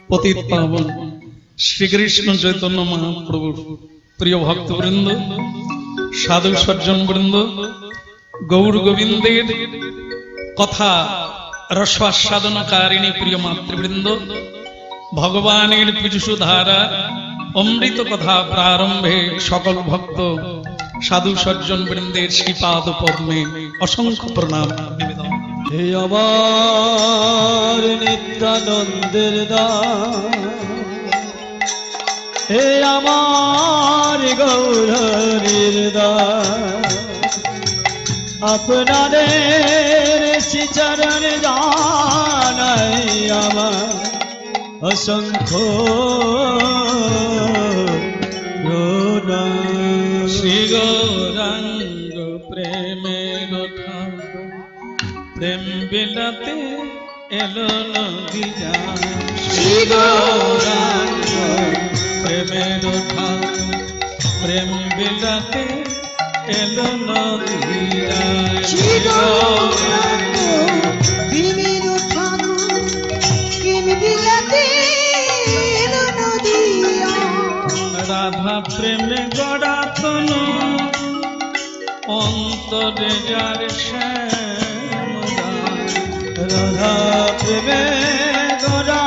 পতিত পাবন শ্রীকৃষ্ণ চৈতন্য মহাপ্রভুর প্রিয় ভক্তবৃন্দ, সাধু সজ্জন বৃন্দ, গৌর গোবিন্দের কথা রসাস্বাদনকারিণী প্রিয় মাতৃবৃন্দ, ভগবানের পীযুষ ধারা অমৃত কথা প্রারম্ভে সকল ভক্ত সাধু সজ্জন বৃন্দের শ্রীপাদ পদ্মে অসংখ্য প্রণাম নিবেদন। হে আমার নিত্যানন্দের দাস, হে আমার গৌরীর দাস, আপনাদের শ্রীচরণ জানাই আমার অসংখ্য শ্রী গৌরাঙ্গ প্রেমের ঠাকুর প্রেম বিলাতে এলো নদী যান। শ্রী গৌরাঙ্গ প্রেমের ঠাকুর প্রেম বিলাতে এলো নদী যান। শ্রী গৌরাঙ্গ প্রেমের ঠাকুর প্রেম বিলাতে এলো নদী যান। রাধা প্রেমে গড়া তনু অন্তরে যার শ্যাম দান। রাধা প্রেমে গড়া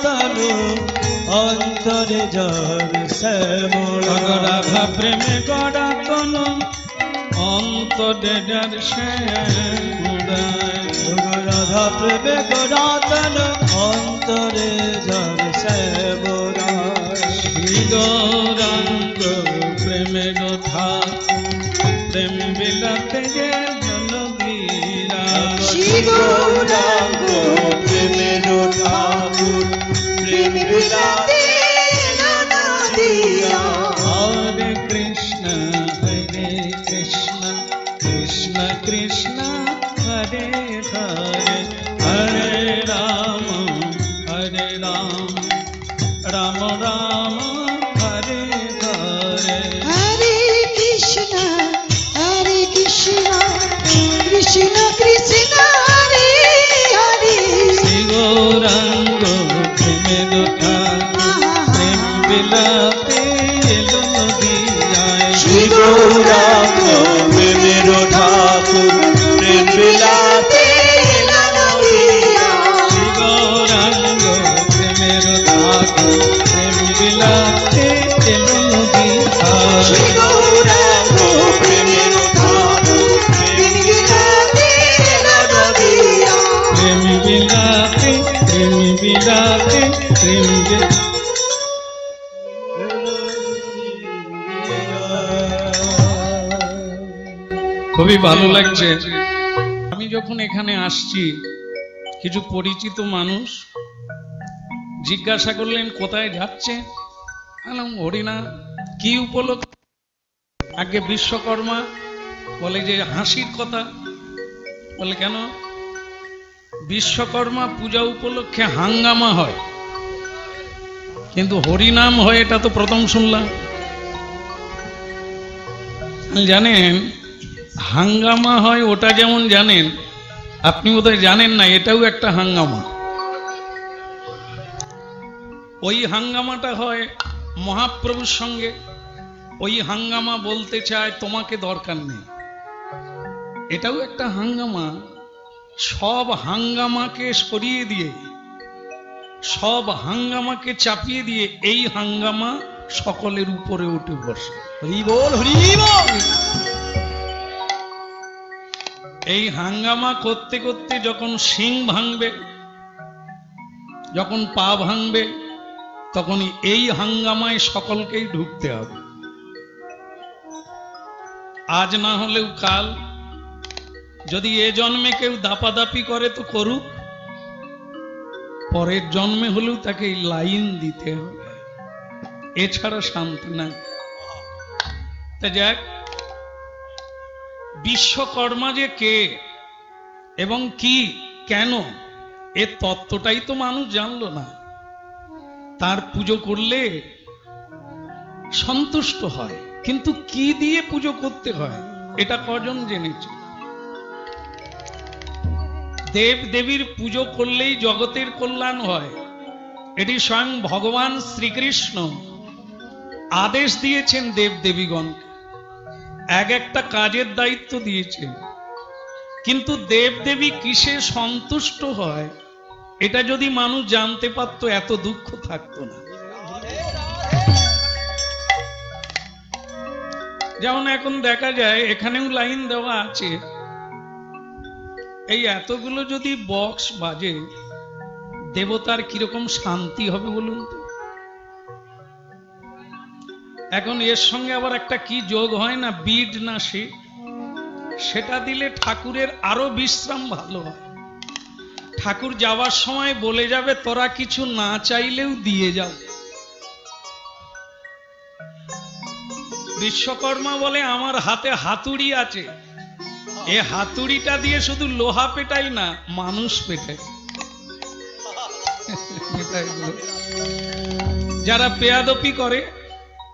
তনু অন্তরে যার শ্যামল। রাধা প্রেমে গড়া তনু অন্তরে যার শ্যাম দান। রাধা প্রেমে গড়া তনু অন্তরে যার শ্যামল। শ্রী গৌরাঙ্গ প্রেমের ঠাকুর প্রেম বিলাতে গেল নদী যান। শ্রী গৌরাঙ্গ প্রেমের ঠাকুর প্রেম বিলাতে এলো নদী যান। হরে কৃষ্ণ কৃষ্ণ কৃষ্ণ হরে হরে, হরে রাম রাম রাম হরে হরে। হরে কৃষ্ণ কৃষ্ণ কৃষ্ণ হরে হরে। শ্রী গৌরাঙ্গ প্রেমের ঠাকুর প্রেম বিলাতে এলো নদী যায়। শ্রী গৌরাঙ্গ প্রেমের ঠাকুর প্রেম বিলাতে এলো নদী যান। শ্রী গৌরাঙ্গ প্রেমের ঠাকুর প্রেম বিলাতে এলো নদী যায়। শ্রী গৌরাঙ্গ প্রেমের ঠাকুর প্রেম বিলাতে এলো নদী যান। প্রেম বিলাতে খুবই ভালো লাগছে। আমি যখন এখানে আসছি, কিছু পরিচিত মানুষ জিজ্ঞাসা করলেন কোথায় যাচ্ছে। বললাম হরিনা। কি উপলক্ষে? আগে বিশ্বকর্মা। বলে যে হাসির কথা। বলে কেন? বিশ্বকর্মা পূজা উপলক্ষে হাঙ্গামা হয়, কিন্তু হরিনাম হয় এটা তো প্রথম শুনলাম। জানেন হাঙ্গামা হয় ওটা যেমন জানেন, আপনি বোধহয় জানেন না এটাও একটা হাঙ্গামা। ওই হাঙ্গামাটা হয় মহাপ্রভুর সঙ্গে। ওই হাঙ্গামা বলতে চায় তোমাকে দরকার নেই, এটাও একটা হাঙ্গামা। সব হাঙ্গামাকে সরিয়ে দিয়ে, সব হাঙ্গামাকে চাপিয়ে দিয়ে এই হাঙ্গামা সকলের উপরে উঠে বসে। হরি বল হরি বল। এই হাঙ্গামা করতে করতে যখন শিং ভাঙবে, যখন পা ভাঙবে, তখন এই হাঙ্গামায় সকলকেই ঢুকতে হবে। আজ না হলেও কাল, যদি এ জন্মে কেউ দাপাদাপি করে তো করুক, পরের জন্মে হলেও তাকে এই লাইন দিতে হবে, এছাড়া শান্তি নাই। তা যাক, বিশ্বকর্মা যে কে এবং কি কেন, এর তত্ত্বটাই তো মানুষ জানলো না। তার পুজো করলে সন্তুষ্ট হয়, কিন্তু কি দিয়ে পুজো করতে হয় এটা কজন জেনেছে? দেব দেবীর পুজো করলেই জগতের কল্যাণ হয়, এটি স্বয়ং ভগবান শ্রীকৃষ্ণ আদেশ দিয়েছেন দেবদেবীগণ, এক একটা কাজের দায়িত্ব দিয়েছেন। কিন্তু দেবদেবী কিসে সন্তুষ্ট হয় এটা যদি মানুষ জানতে পারত, এত দুঃখ থাকতো না। যেমন এখন দেখা যায়, এখানেও লাইন দেওয়া আছে, এই এতগুলো যদি বক্স বাজে, দেবতার কিরকম শান্তি হবে বলুন তো। এখন এর সঙ্গে আবার একটা কি যোগ হয় না, বিড না সেটা দিলে ঠাকুরের আরো বিশ্রাম ভালো হয়। ঠাকুর যাওয়ার সময় বলে যাবে, তোরা কিছু না চাইলেও দিয়ে যাও। বিশ্বকর্মা বলে, আমার হাতে হাতুড়ি আছে, এ হাতুড়িটা দিয়ে শুধু লোহা পেটাই না, মানুষ পেটাই। যারা পেয়াদপি করে,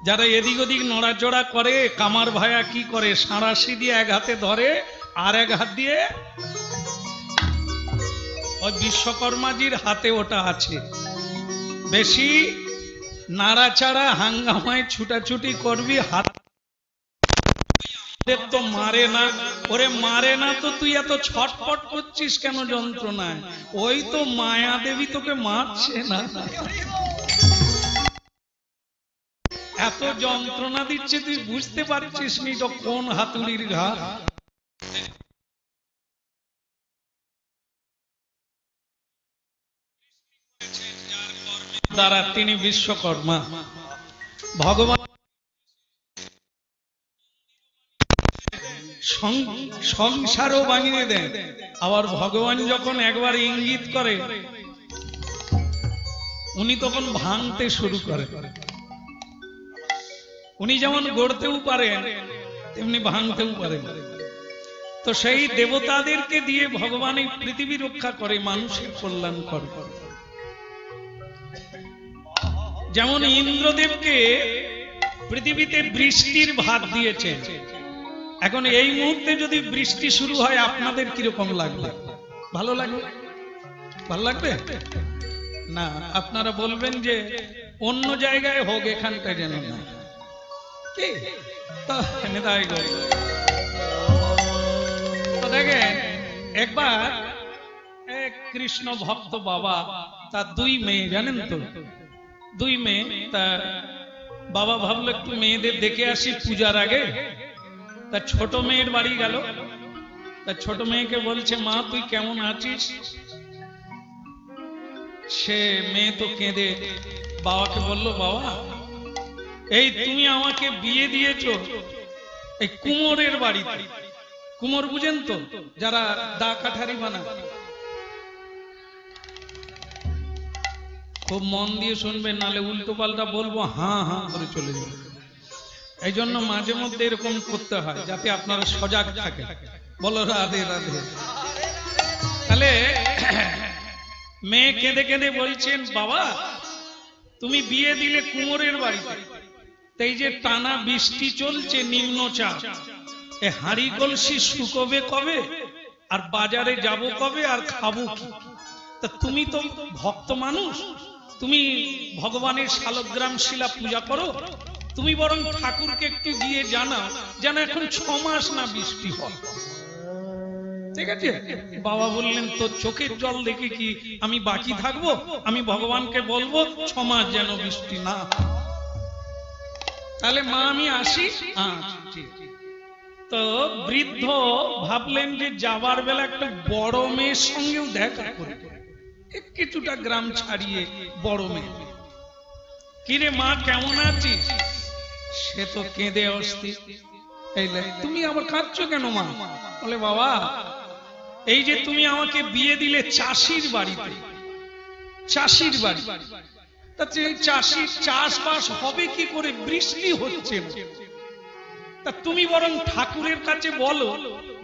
যারা এদিক ওদিক নড়াচড়া করে, কামার ভায়া কি করে, সাঁড়াশি দিয়ে এক হাতে ধরে আর এক হাত দিয়ে, ওই বিশ্বকর্মাজির হাতে ওটা আছে। বেশি নাড়াচাড়া হাঙ্গামায় ছুটাছুটি করবি, হাত তো মারে না। ওরে মারে না তো তুই এত ছটফট করছিস কেন যন্ত্রণায়? ওই তো মায়া দেবী তোকে মারছে না, এত যন্ত্রণা দিচ্ছে তুই বুঝতে পারছিস নি তো কোন হাতুড়ির ঘা। দ্বারা তিনি বিশ্বকর্মা। ভগবান সংসারও বানিয়ে দেন। আবার ভগবান যখন একবার ইঙ্গিত করে, উনি তখন ভাঙতে শুরু করে। উনি যেমন গড়তেও পারেন তেমনি ভাঙতেও পারেন। তো সেই দেবতাদেরকে দিয়ে ভগবান এই পৃথিবী রক্ষা করে, মানুষের কল্যাণ করে। যেমন ইন্দ্রদেবকে পৃথিবীতে বৃষ্টির ভাগ দিয়েছে। এখন এই মুহূর্তে যদি বৃষ্টি শুরু হয়, আপনাদের কিরকম লাগবে? ভালো লাগবে? ভালো লাগবে না? আপনারা বলবেন যে অন্য জায়গায় হোক, এখানটায় যেন না। কি দেখেন, একবার এক কৃষ্ণ ভক্ত বাবা, তার দুই মেয়ে, জানেন তো, দুই মেয়ে। তা বাবা ভাবলো একটু মেয়েদের দেখে আসি পূজার আগে। তার ছোট মেয়ের বাড়ি গেল। তার ছোট মেয়েকে বলছে, মা তুই কেমন আছিস? সে মেয়ে তো কেঁদে বাবাকে বলল, বাবা এই তুমি আমাকে বিয়ে দিয়েছো এই কুমোরের বাড়িতে। কুমোর বুঝেন তো, যারা দা কাঠারি বানায়। খুব মন দিয়ে শুনবেন, নালে উল্টো পাল্টা বলবো হ্যাঁ হ্যাঁ করে চলে যাবে। এই জন্য মাঝে মধ্যে এরকম করতে হয়, যাতে আপনারা সজাগ থাকে। বলো রাধে রাধে। তাহলে মেয়ে কেঁদে কেঁদে বলছেন, বাবা তুমি বিয়ে দিলে কুমোরের বাড়িতে, এই যে টানা বৃষ্টি চলছে, নিম্নচাপ, এ হাঁড়ি কলসি শুকোবে কবে, আর বাজারে যাব কবে, আর খাবো কি? তা তুমি তো ভক্ত মানুষ, তুমি ভগবানের শালগ্রাম শিলা পূজা করো, তুমি বরং ঠাকুরকে একটু গিয়ে জানাও যেন এখন 6 মাস না বৃষ্টি হয়। ঠিক আছে? বাবা বললেন, তোর চোখের জল দেখে কি আমি বাকি থাকবো? আমি ভগবানকে বলবো 6 মাস যেন বৃষ্টি না। তাহলে মা আমি আসি। তো বৃদ্ধ ভাবলেন যে যাবার বেলা একটা বড় মেয়ের সঙ্গেও দেখা করে, কিছুটা গ্রাম ছাড়িয়ে বড় মেয়ে। কিরে মা কেমন আছিস? সে তো কেঁদে অস্থির। তুমি আবার কাঁদছো কেন মা? বলে, বাবা এই যে তুমি আমাকে বিয়ে দিলে চাষির বাড়িতে, চাষির বাড়ি, তাতে চাষির চাষবাস হবে কি করে? বৃষ্টি হচ্ছে না। তা তুমি বরং ঠাকুরের কাছে বলো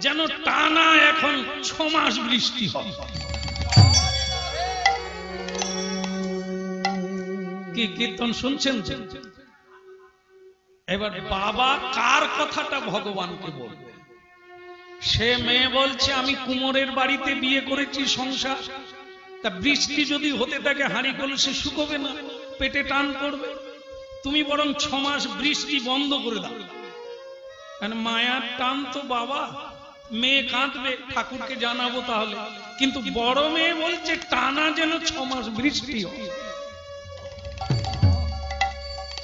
যেন টানা এখন 6 মাস বৃষ্টি হয়। কি কীর্তন শুনছেন? এবার বাবা কার কথাটা ভগবানকে বলবে? সে মেয়ে বলছে, আমি কুমোরের বাড়িতে বিয়ে করেছি, সংসার, তা বৃষ্টি যদি হতে থাকে হাঁড়ি কলসি শুকোবে না, পেটে টান পড়বে। তুমি বরং 6 মাস বৃষ্টি বন্ধ করে দাও, কারণ মায়ার টান তো বাবা। মেয়ে কাঁদবে, ঠাকুরকে জানাবো তাহলে, কিন্তু বড় মেয়ে বলছে টানা যেন 6 মাস বৃষ্টি হয়।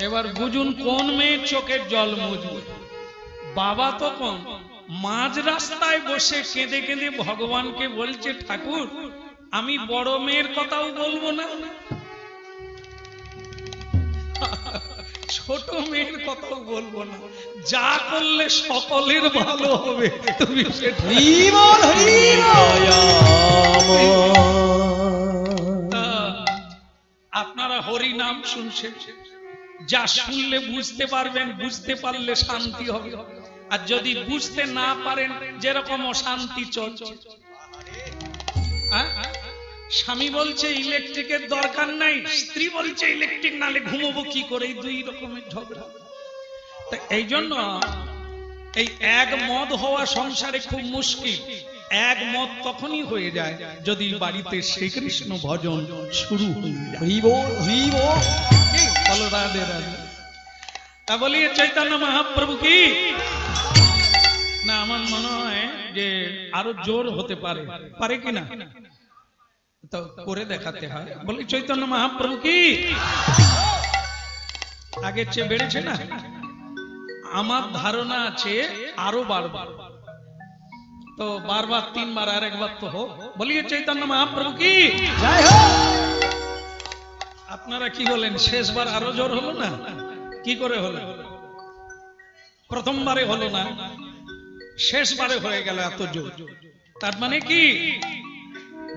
এবার বুঝুন কোন মেয়ে চোখের জল মুছবে। বাবা তখন মাঝ রাস্তায় বসে কেঁদে কেঁদে ভগবানকে বলছে, ঠাকুর আমি বড় মেয়ের কথাও বলবো না, ছোট মেয়ের কথাও বলবো না, যা করলে সকলের ভালো হবে তুমি সেটা। আপনারা হরি নাম শুনছেন, যা শুনলে বুঝতে পারবেন, বুঝতে পারলে শান্তি হবে। আর যদি বুঝতে না পারেন, যেরকম অশান্তি চলছে। স্বামী বলছে ইলেকট্রিকের দরকার নাই, স্ত্রী বলছে ইলেকট্রিক নালে ঘুমবো কি করে, এই 2 রকমের ঝগড়া। এই জন্য এই এক মত হওয়া সংসারে খুব মুশকিল। এক মত তখনই হয়ে যায় যদি বাড়িতে শ্রীকৃষ্ণ ভজন শুরু হয়ে যায়। বলো রাধে রাধে। তা বলিয়ে চৈতন্য মহাপ্রভু কি না, আমার মনে হয় যে আরো জোর হতে পারে, পারে কিনা তো করে দেখাতে হয়। বলি চৈতন্য মহাপ্রভু কি আগের চেয়ে বেড়েছে না? আমার ধারণা আছে আরো বারবার, তো বারবার 3 বার, আর একবার তো হোক। বলিয়ে চৈতন্য মহাপ্রভু কি জয় হোক। আপনারা কি বলেন, শেষবার আরো জোর হলো না? কি করে হলো? প্রথমবারে হলো না, শেষবারে হয়ে গেল এত জোর। তার মানে কি,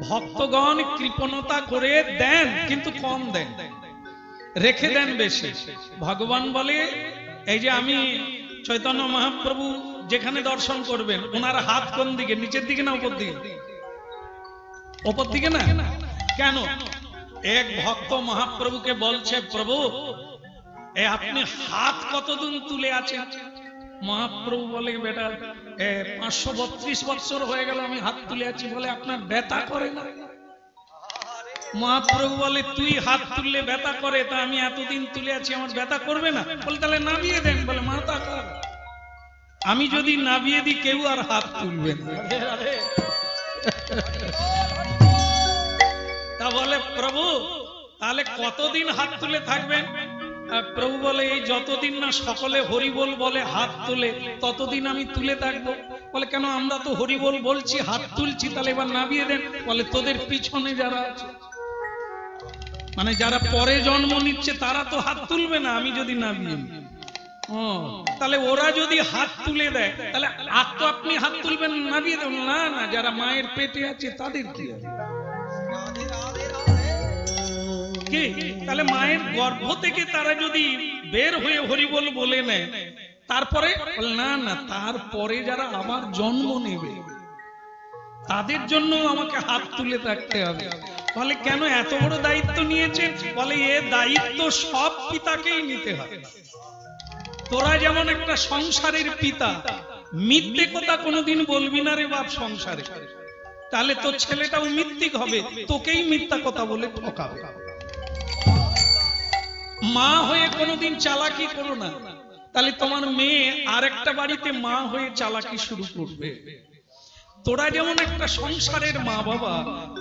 ভক্তগণ কৃপণতা করে দেন কিন্তু কম দেন, রেখে দেন বেশি। ভগবান বলে, এই যে আমি চৈতন্য মহাপ্রভু যেখানে দর্শন করবেন, ওনার হাত কোন দিকে, নিচের দিকে না উপর দিকে? উপর দিকে না কেন? এক ভক্ত মহাপ্রভুকে বলছে, প্রভু আপনি হাত কতদিন তুলে আছেন? মহাপ্রভু বলে, বেটা 532 বছর হয়ে গেল আমি হাত তুলে আছি। বলে, আপনার ব্যথা করে না? মহাপ্রভু বলে, তুই হাত তুললে ব্যথা করে, তা আমি এতদিন তুলে আছি, আমার ব্যথা করবে না? বলে, তাহলে নামিয়ে দেন। বলে, মাথা খারাপ, আমি যদি নামিয়ে দিই কেউ আর হাত তুলবে না। তা বলে, প্রভু তাহলে কতদিন হাত তুলে থাকবেন? প্রভু বলে, এই যতদিন না সকলে হরিবোল বলে হাত তুলে, ততদিন আমি তুলে থাকবো। বলে, কেন? আমরা তো হরিবোল বলছি, হাত তুলছি, তাহলে এবার নামিয়ে দেন। বলে, তোদের পিছনে যারা আছে, মানে যারা পরে জন্ম নিচ্ছে, তারা তো হাত তুলবে না আমি যদি নামিয়ে দিই। তাহলে ওরা যদি হাত তুলে দেয়, তাহলে আর তো আপনি হাত তুলবেন, নামিয়ে দেবেন না? না, যারা মায়ের পেটে আছে তাদের কি হবে? কি তাহলে মায়ের গর্ভ থেকে তারা যদি বের হয়ে হরিবোল বলে নেয়, তারপরে না না, তারপরে যারা আবার জন্ম নেবে তাদের জন্য আমাকে হাত তুলে থাকতে হবে। বলে, কেন এত বড় দায়িত্ব নিয়েছেন? বলে, এ দায়িত্ব সব পিতাকেই নিতে হয়। তোরা যেমন একটা সংসারের পিতা, মিথ্যে কথা কোনোদিন বলবি না রে বাপ সংসারে, তাহলে তোর ছেলেটাও মিথ্যিক হবে, তোকেই মিথ্যা কথা বলে ঠকাবে। মা হয়ে কোনোদিন চালাকি করো না, তাহলে তোমার মেয়ে আরেকটা বাড়িতে মা হয়ে চালাকি শুরু করবে। তোরা যেমন একটা সংসারের মা বাবা,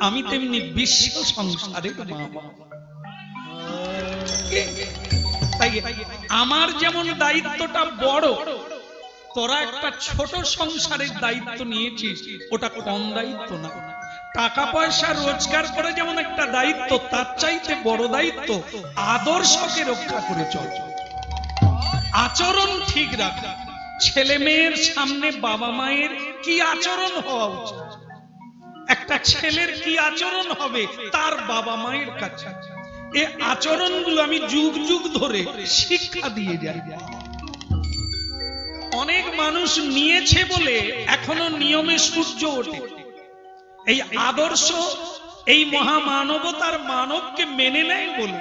আমি তেমনি বিশ্ব সংসারের মা বাবা। আমার যেমন দায়িত্বটা বড়, তোরা একটা ছোট সংসারের দায়িত্ব নিয়েছিস, ওটা কম দায়িত্ব না। টাকা পয়সা রোজগার করে যেমন একটা দায়িত্ব, তার চাইতে বড় দায়িত্ব আদর্শকে রক্ষা করে চল, আচরণ ঠিক রাখা। ছেলে মেয়ের সামনে বাবা মায়ের কি আচরণ হওয়া উচিত, একটা ছেলের কি আচরণ হবে তার বাবা মায়ের কাছে, এই আচরণগুলো আমি যুগ যুগ ধরে শিক্ষা দিয়ে যাই। অনেক মানুষ নিয়েছে বলে এখনো নিয়মে সূর্য ওঠে। এই আদর্শ, এই মহামানবতার মানবকে মেনে নেয় বলে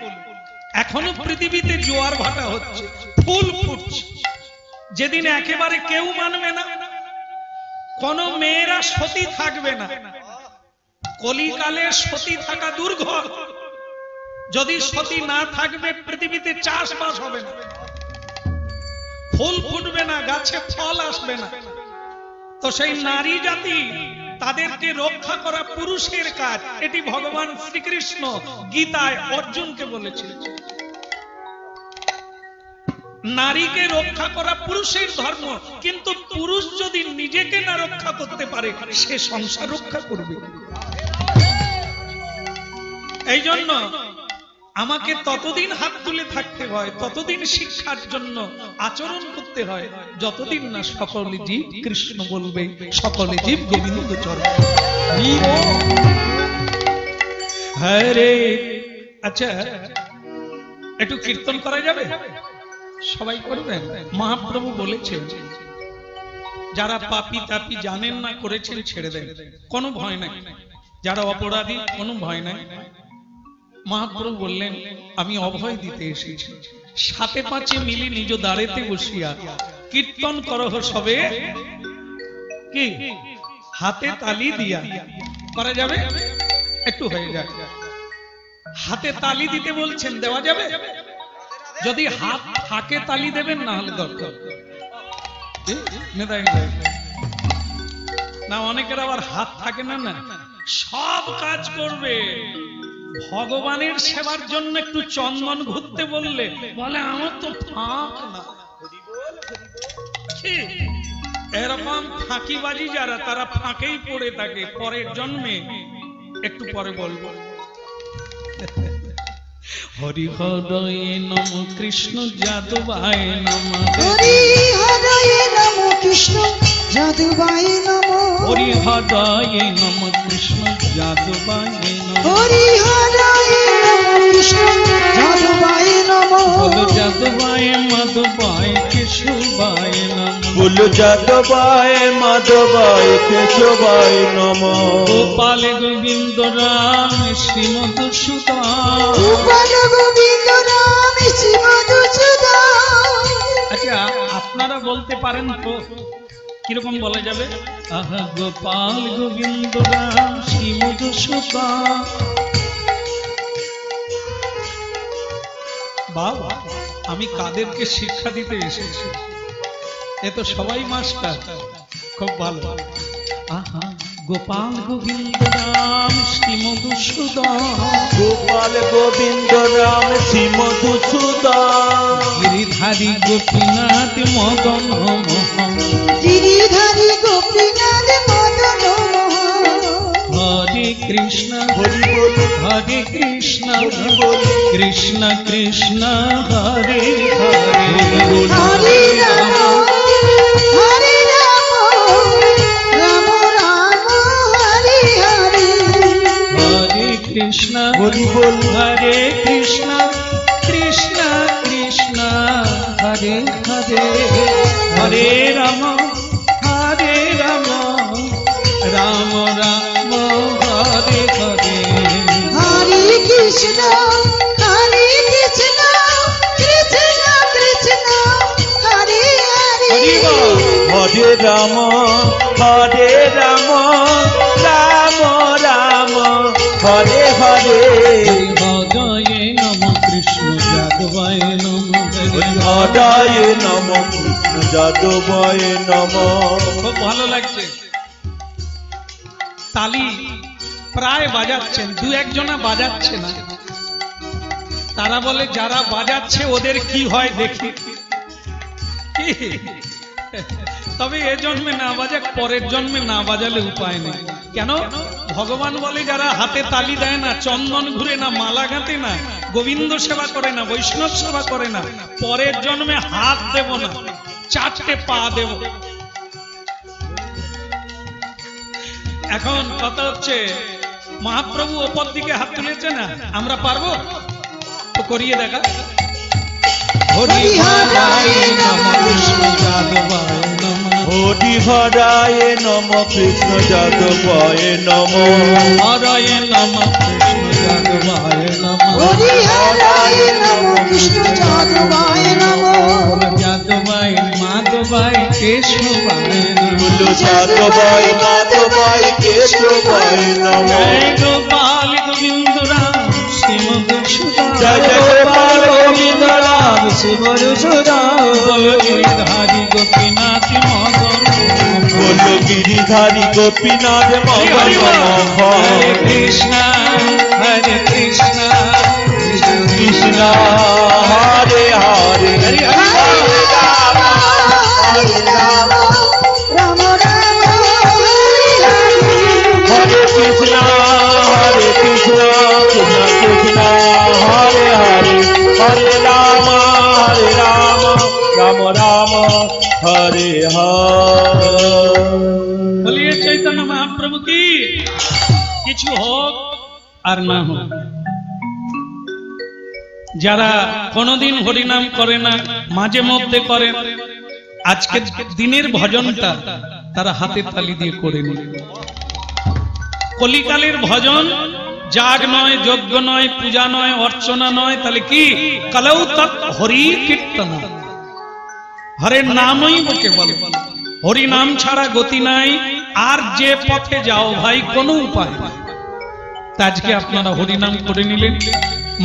এখনো পৃথিবীতে জোয়ার ভাটা হচ্ছে, ফুল ফুটছে। যেদিন একেবারে কেউ মানবে না, কোন মেয়েরা সতী থাকবে না, কলিকালে সতী থাকা দুর্ঘর। যদি সতী না থাকবে পৃথিবীতে চাষবাস হবে না, ফুল ফুটবে না, গাছে ফল আসবে না। তো সেই নারী জাতি তাদেরকে রক্ষা করা পুরুষের কাজ। এটি ভগবান শ্রীকৃষ্ণ গীতায় অর্জুনকে বলেছিলেন। নারীকে রক্ষা করা পুরুষের ধর্ম, কিন্তু পুরুষ যদি নিজেকে না রক্ষা করতে পারে সে সংসার রক্ষা করবে। এই জন্য আমাকে ততদিন হাত তুলে থাকতে হয়, ততদিন শিক্ষার জন্য আচরণ করতে হয়, যতদিন না সকলে জীব কৃষ্ণ বলবে, সকলে জীব গোবিন্দ চরণ। হরে আচ্ছা, একটু কীর্তন করা যাবে? সবাই করবেন। মহাপ্রভু বলেছেন যারা পাপী তাপী জানেন না করেছেন ছেড়ে দেন, কোনো ভয় নাই। যারা অপরাধী কোনো ভয় নাই। মহাপ্রভু বললেন আমি অভয় দিতে এসেছি। সাথে পাঁচে মিলি নিজ দ্বারেতে বসিয়া কীর্তন করহ সবে, কি হাতে তালি দিয়া করা যাবে? একটু হয়ে যায়। হাতে তালি দিতে বলছেন, দেওয়া যাবে? যদি হাত থাকে তালি দেবেন, না হলে দরকার না। অনেকের আবার হাত থাকে না, না সব কাজ করবে। ভগবানের সেবার জন্য একটু চন্দন ঘুরতে বললে বলে আমার তো ফাঁক না। এরকম ফাঁকিবাজি যারা, তারা ফাঁকেই পড়ে থাকে। পরের জন্মে একটু পরে বলবো। হরি হরয়ে নম কৃষ্ণ যাদবায় নম, হরি হরয়ে নম কৃষ্ণ যাদবায় নম, হরি হরয়ে নম কৃষ্ণ যাদবায় নম, হরি হরয়ে নম কৃষ্ণ যাদবায় নম, বলো যাদবায় মাধবায় কেশবায় নম, বলো যাদবায় মাধবায় কেশবায় নম, গোপাল গোবিন্দ রাম শ্রীমধুসূদন, গোপাল গোবিন্দ রাম শ্রীমধুসূদন। আচ্ছা আপনারা বলতে পারেন তো কিরকম বলা যাবে? আহা গোপাল গোবিন্দ রাম শ্রীমধুসূদন। বাবা, আমি কাদেরকে শিক্ষা দিতে এসেছি? এ তো সবাই মাস্টার, খুব ভালো। আহা গোপাল গোবিন্দ রাম শ্রীমধুসূদন, গোপাল গোবিন্দ রাম শ্রীমধুসূদন, গিরিধারী গোপীনাথ মদন মোহন, গিরিধারী গোপীনাথ মদন মোহন, হরে কৃষ্ণ হরি বল হরে কৃষ্ণ হরি বল কৃষ্ণ কৃষ্ণ হরে হরে, হরে রাম হরে রাম রাম রাম হরে হরে, হরে কৃষ্ণ হরি বল হরে কৃষ্ণ কৃষ্ণ কৃষ্ণ হরে হরে, হরে রাম রাম রাম হরে হরে, হরে কৃষ্ণ কৃষ্ণ কৃষ্ণ হরে হরে, হরে রাম রাম রাম হরে হরে, হৃদয়ে নম কৃষ্ণ যাদবায় নম, হৃদয়ে নম কৃষ্ণ যাদবায় নম। খুব ভালো লাগছে। তালি প্রায় বাজাচ্ছেন, দু একজনা বাজাচ্ছে না। তারা বলে যারা বাজাচ্ছে ওদের কি হয় দেখি। তবে এ জন্মে না বাজাক, পরের জন্মে না বাজালে উপায় নেই। কেন? ভগবান বলে যারা হাতে তালি দেয় না, চন্দন ঘুরে না, মালা গাঁথে না, গোবিন্দ সেবা করে না, বৈষ্ণব সেবা করে না, পরের জন্মে হাত দেব না, চারটে পা দেব। এখন কথা হচ্ছে মহাপ্রভু ওপর দিকে হাত তুলেছে না, আমরা পারবো তো? করিয়ে দেখা। হরি হরায় নম কৃষ্ণ যাদবায় নম, হরি হরায় নম কৃষ্ণ যাদবায় নম, হরায় নম কৃষ্ণ যাদবায় নম, হরি হরায় নম কৃষ্ণ যাদবায় নম, যাদবায় মাধবায় কেশবায় নম, বলো যাদবায় মাধবায় কেশবায় নমঃ। জয় গোপাল গোবিন্দ রাম শ্রীমধুসূদন জয় জয় গোপাল গোবিন্দ রাম শ্রীমধুসূদন। বল গিরিধারী গোপীনাথ মদন বল গিরিধারী গোপীনাথ মদন মোহন। হরে কৃষ্ণ হরে Krishna Krishna Hare Hare Hari Hari Hare Rama, Hare Rama, Rama Rama, Hare Hare. হরে কৃষ্ণ কৃষ্ণ কৃষ্ণ হরে হরে হরে রাম রাম রাম হরে হরে। বলিয়ে চৈতন্য মহাপ্রভু কি। কিছু হোক আর না হোক, যারা কোনদিন হরিনাম করে না, মাঝে মধ্যে করেন, আজকে দিনের ভজনটা তারা হাতে তালি দিয়ে করে নিল। কলিকালের ভজন যাগ নয়, যজ্ঞ নয়, পূজা নয়, অর্চনা নয়, তাহলে কি কলৌ তৎ হরি কীর্তন। হরের নামই বকে বলে, হরি নাম ছাড়া গতি নাই। আর যে পথে যাও ভাই, কোনো উপায় নাই। আজকে আপনারা হরিনাম করে নিলেন,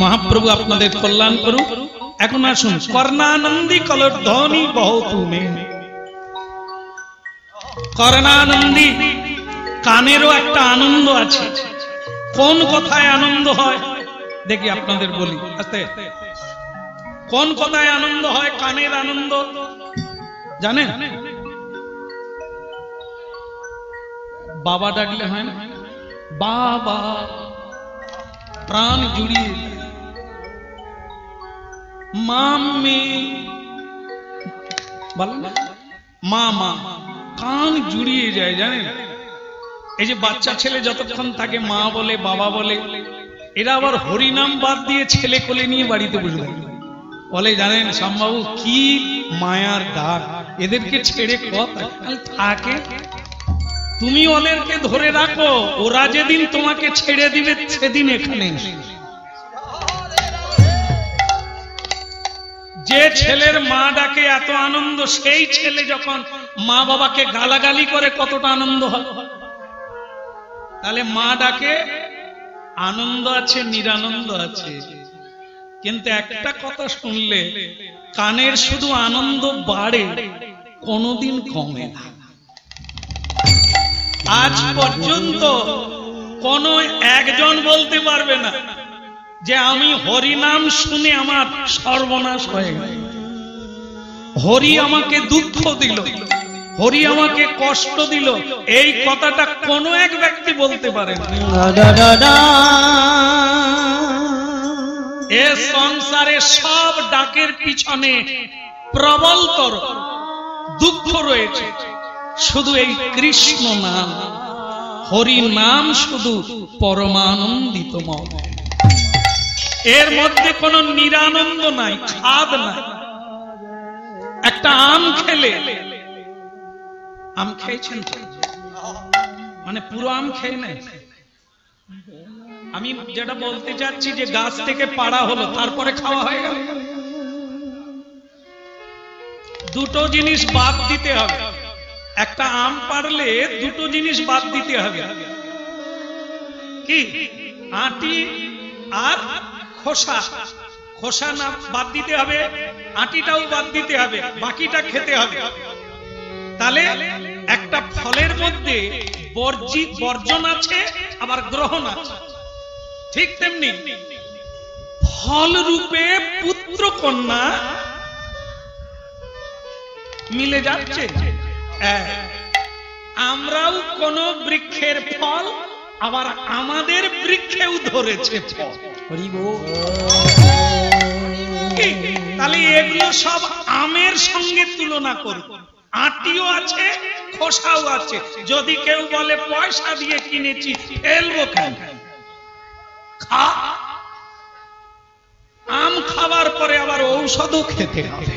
মহাপ্রভু আপনাদের কল্যাণ করুক। এখন আসুন, কর্ণানন্দী কলধ্বনি বহুত মে। কর্ণানন্দী, কানেরও একটা আনন্দ আছে। কোন কথায় আনন্দ হয় দেখি আপনাদের বলি আস্তে। কোন কথায় আনন্দ হয়? কানের আনন্দ জানেন? বাবা ডাকলে হয় না, বাবা প্রাণ জুড়িয়ে। মাম্মি বলেন না, মা মা, কান জুড়িয়ে যায় জানেন। এই যে বাচ্চা ছেলে যতক্ষণ থাকে মা বলে, বাবা বলে, এরা আবার হরিনাম বাদ দিয়ে ছেলে কোলে নিয়ে বাড়িতে বসবে। বলে জানেন শ্যামবাবু, কি মায়ার ডাক, এদেরকে ছেড়ে কথা থাকে। তুমি ওদেরকে ধরে রাখো, ওরা যেদিন তোমাকে ছেড়ে দিবে সেদিন এখানে। যে ছেলের মা ডাকে এত আনন্দ, সেই ছেলে যখন মা বাবাকে গালাগালি করে কতটা আনন্দ হয়। তাহলে মা ডাকে আনন্দ আছে, নিরানন্দ আছে। কিন্তু একটা কথা শুনলে কানের শুধু আনন্দ বাড়ে, কোনোদিন কমে না। আজ পর্যন্ত কোন একজন বলতে পারবে না যে আমি হরিনাম শুনে আমার সর্বনাশ হয়ে গেল, হরি আমাকে দুঃখ দিল, হরি আমাকে কষ্ট দিল। এই কথাটা কোন এক ব্যক্তি বলতে পারে না। এ সংসারে সব ডাকের পিছনে প্রবলতর দুঃখ রয়েছে, শুধু এই কৃষ্ণ নাম, হরি নাম শুধু পরমানন্দিতময়। এর মধ্যে কোনো নিরানন্দ নাই, খাদ নাই। একটা আম খেলে, আম খেয়েছেন তো? মানে পুরো আম খেয়ে নেই। আমি যেটা বলতে চাচ্ছি যে গাছ থেকে পাড়া হলো, তারপরে খাওয়া হয়ে গেল। দুটো জিনিস বাদ দিতে হবে। একটা আম পারলে দুটো জিনিস বাদ দিতে হবে। কি? আটি আর খোসা। খোসা না বাদ দিতে হবে, আটিটাও বাদ দিতে হবে, বাকিটা খেতে হবে। তাহলে একটা ফলের মধ্যে বর্জন আছে, আবার গ্রহণ আছে। ঠিক তেমনি ফল রূপে পুত্র কন্যা মিলে যাচ্ছে। আমরাও কোন বৃক্ষের ফল, আবার আমাদের বৃক্ষেও ধরেছে ফল। তাহলে এগুলো সব আমের সঙ্গে তুলনা করব। আটিও আছে, খোসাও আছে। যদি কেউ বলে পয়সা দিয়ে কিনেছি, ফেলবো কেন? খা। আম খাবার পরে আবার ঔষধও খেতে হবে,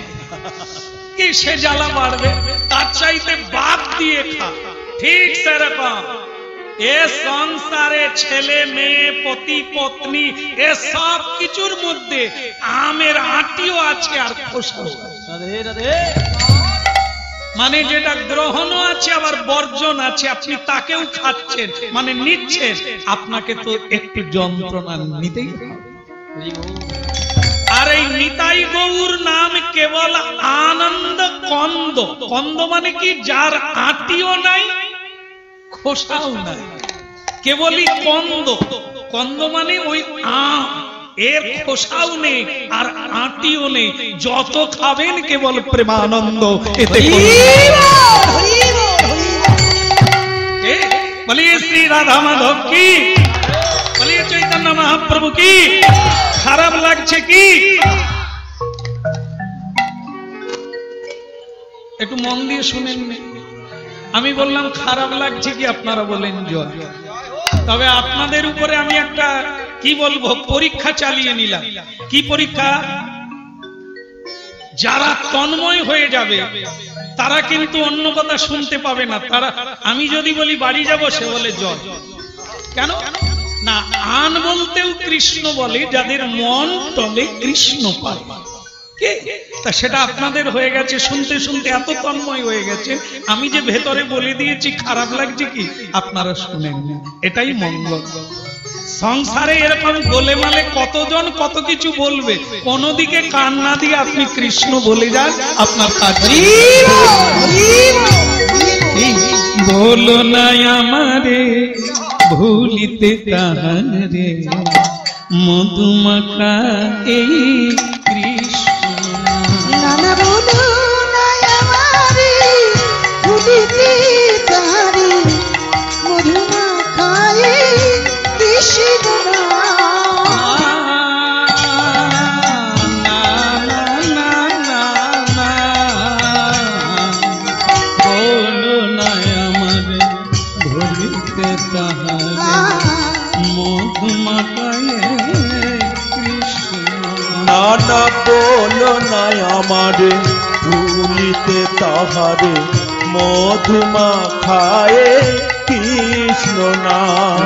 কি সে জ্বালা বাড়বে? তার চাইতে বাদ দিয়ে খা। ঠিক সেরকম এ সংসারে ছেলে মেয়ে, পতি পত্নী, এ সব কিছুর মধ্যে আমের আটিও আছে আর খোসাও আছে। মানে যেটা গ্রহণও আছে আবার বর্জন আছে, আপনি তাকেও খাচ্ছেন মানে নিচ্ছেন, আপনাকে তো একটু যন্ত্রণা নিতেই হবে। আর এই নিতাই গৌর নাম কেবল আনন্দ কন্দ। কন্দ মানে কি? যার আটিও নাই খোসাও নাই, কেবলই কন্দ। কন্দ মানে ওই আম, এর খোসাও নেই আর আটিও নেই, যত খাবেন কেবল প্রেমানন্দ। এতে বলিয়ে শ্রী রাধা মাধব কি, বলিয়ে চৈতন্য মহাপ্রভু কি। খারাপ লাগছে কি? একটু মন দিয়ে শুনেন। আমি বললাম খারাপ লাগছে কি, আপনারা বলেন জয়। তবে আপনাদের উপরে আমি একটা কি বলবো পরীক্ষা চালিয়ে নিলাম। কি পরীক্ষা? যারা তন্ময় হয়ে যাবে তারা কিন্তু অন্য কথা শুনতে পাবে না। তারা, আমি যদি বলি বাড়ি যাব, সে বলে জয়। কেন না? আন বলতেও কৃষ্ণ বলে, যাদের মন তলে কৃষ্ণ পায়। তা সেটা আপনাদের হয়ে গেছে, শুনতে শুনতে এত তন্ময় হয়ে গেছে। আমি যে ভেতরে বলে দিয়েছি খারাপ লাগছে কি, আপনারা শুনেন। এটাই মঙ্গল। সংসারে এরকম গোলেমালে কতজন কত কিছু বলবে, কোনো দিকে কান না দিয়ে আপনি কৃষ্ণ বলে যান, আপনার কাজ। বলো না আমারে ভুলিতে তাহারে, মধুমাখা এই কৃষ্ণ। নানা বলো না আমারে ভুলিতে তাহারে, মধুমাখা এই কৃষ্ণ। নানা বলো নাই আমারে ভুলিতে তাহারে, মধুমাখায়ে কৃষ্ণ নাম।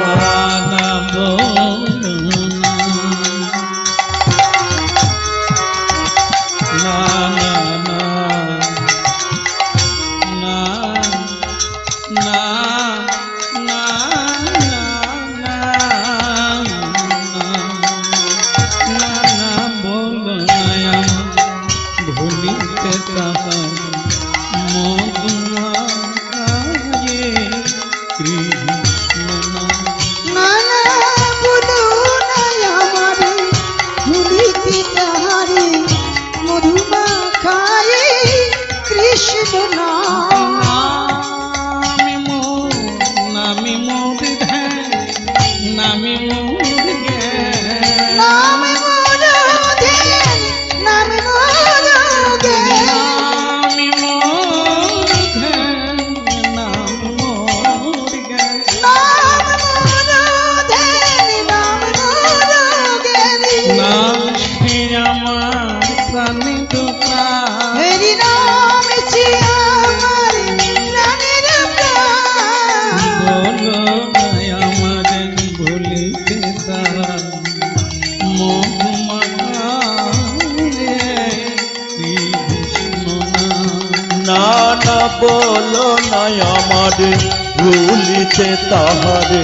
বলো নাই আমারে ভুলিতে তাহারে,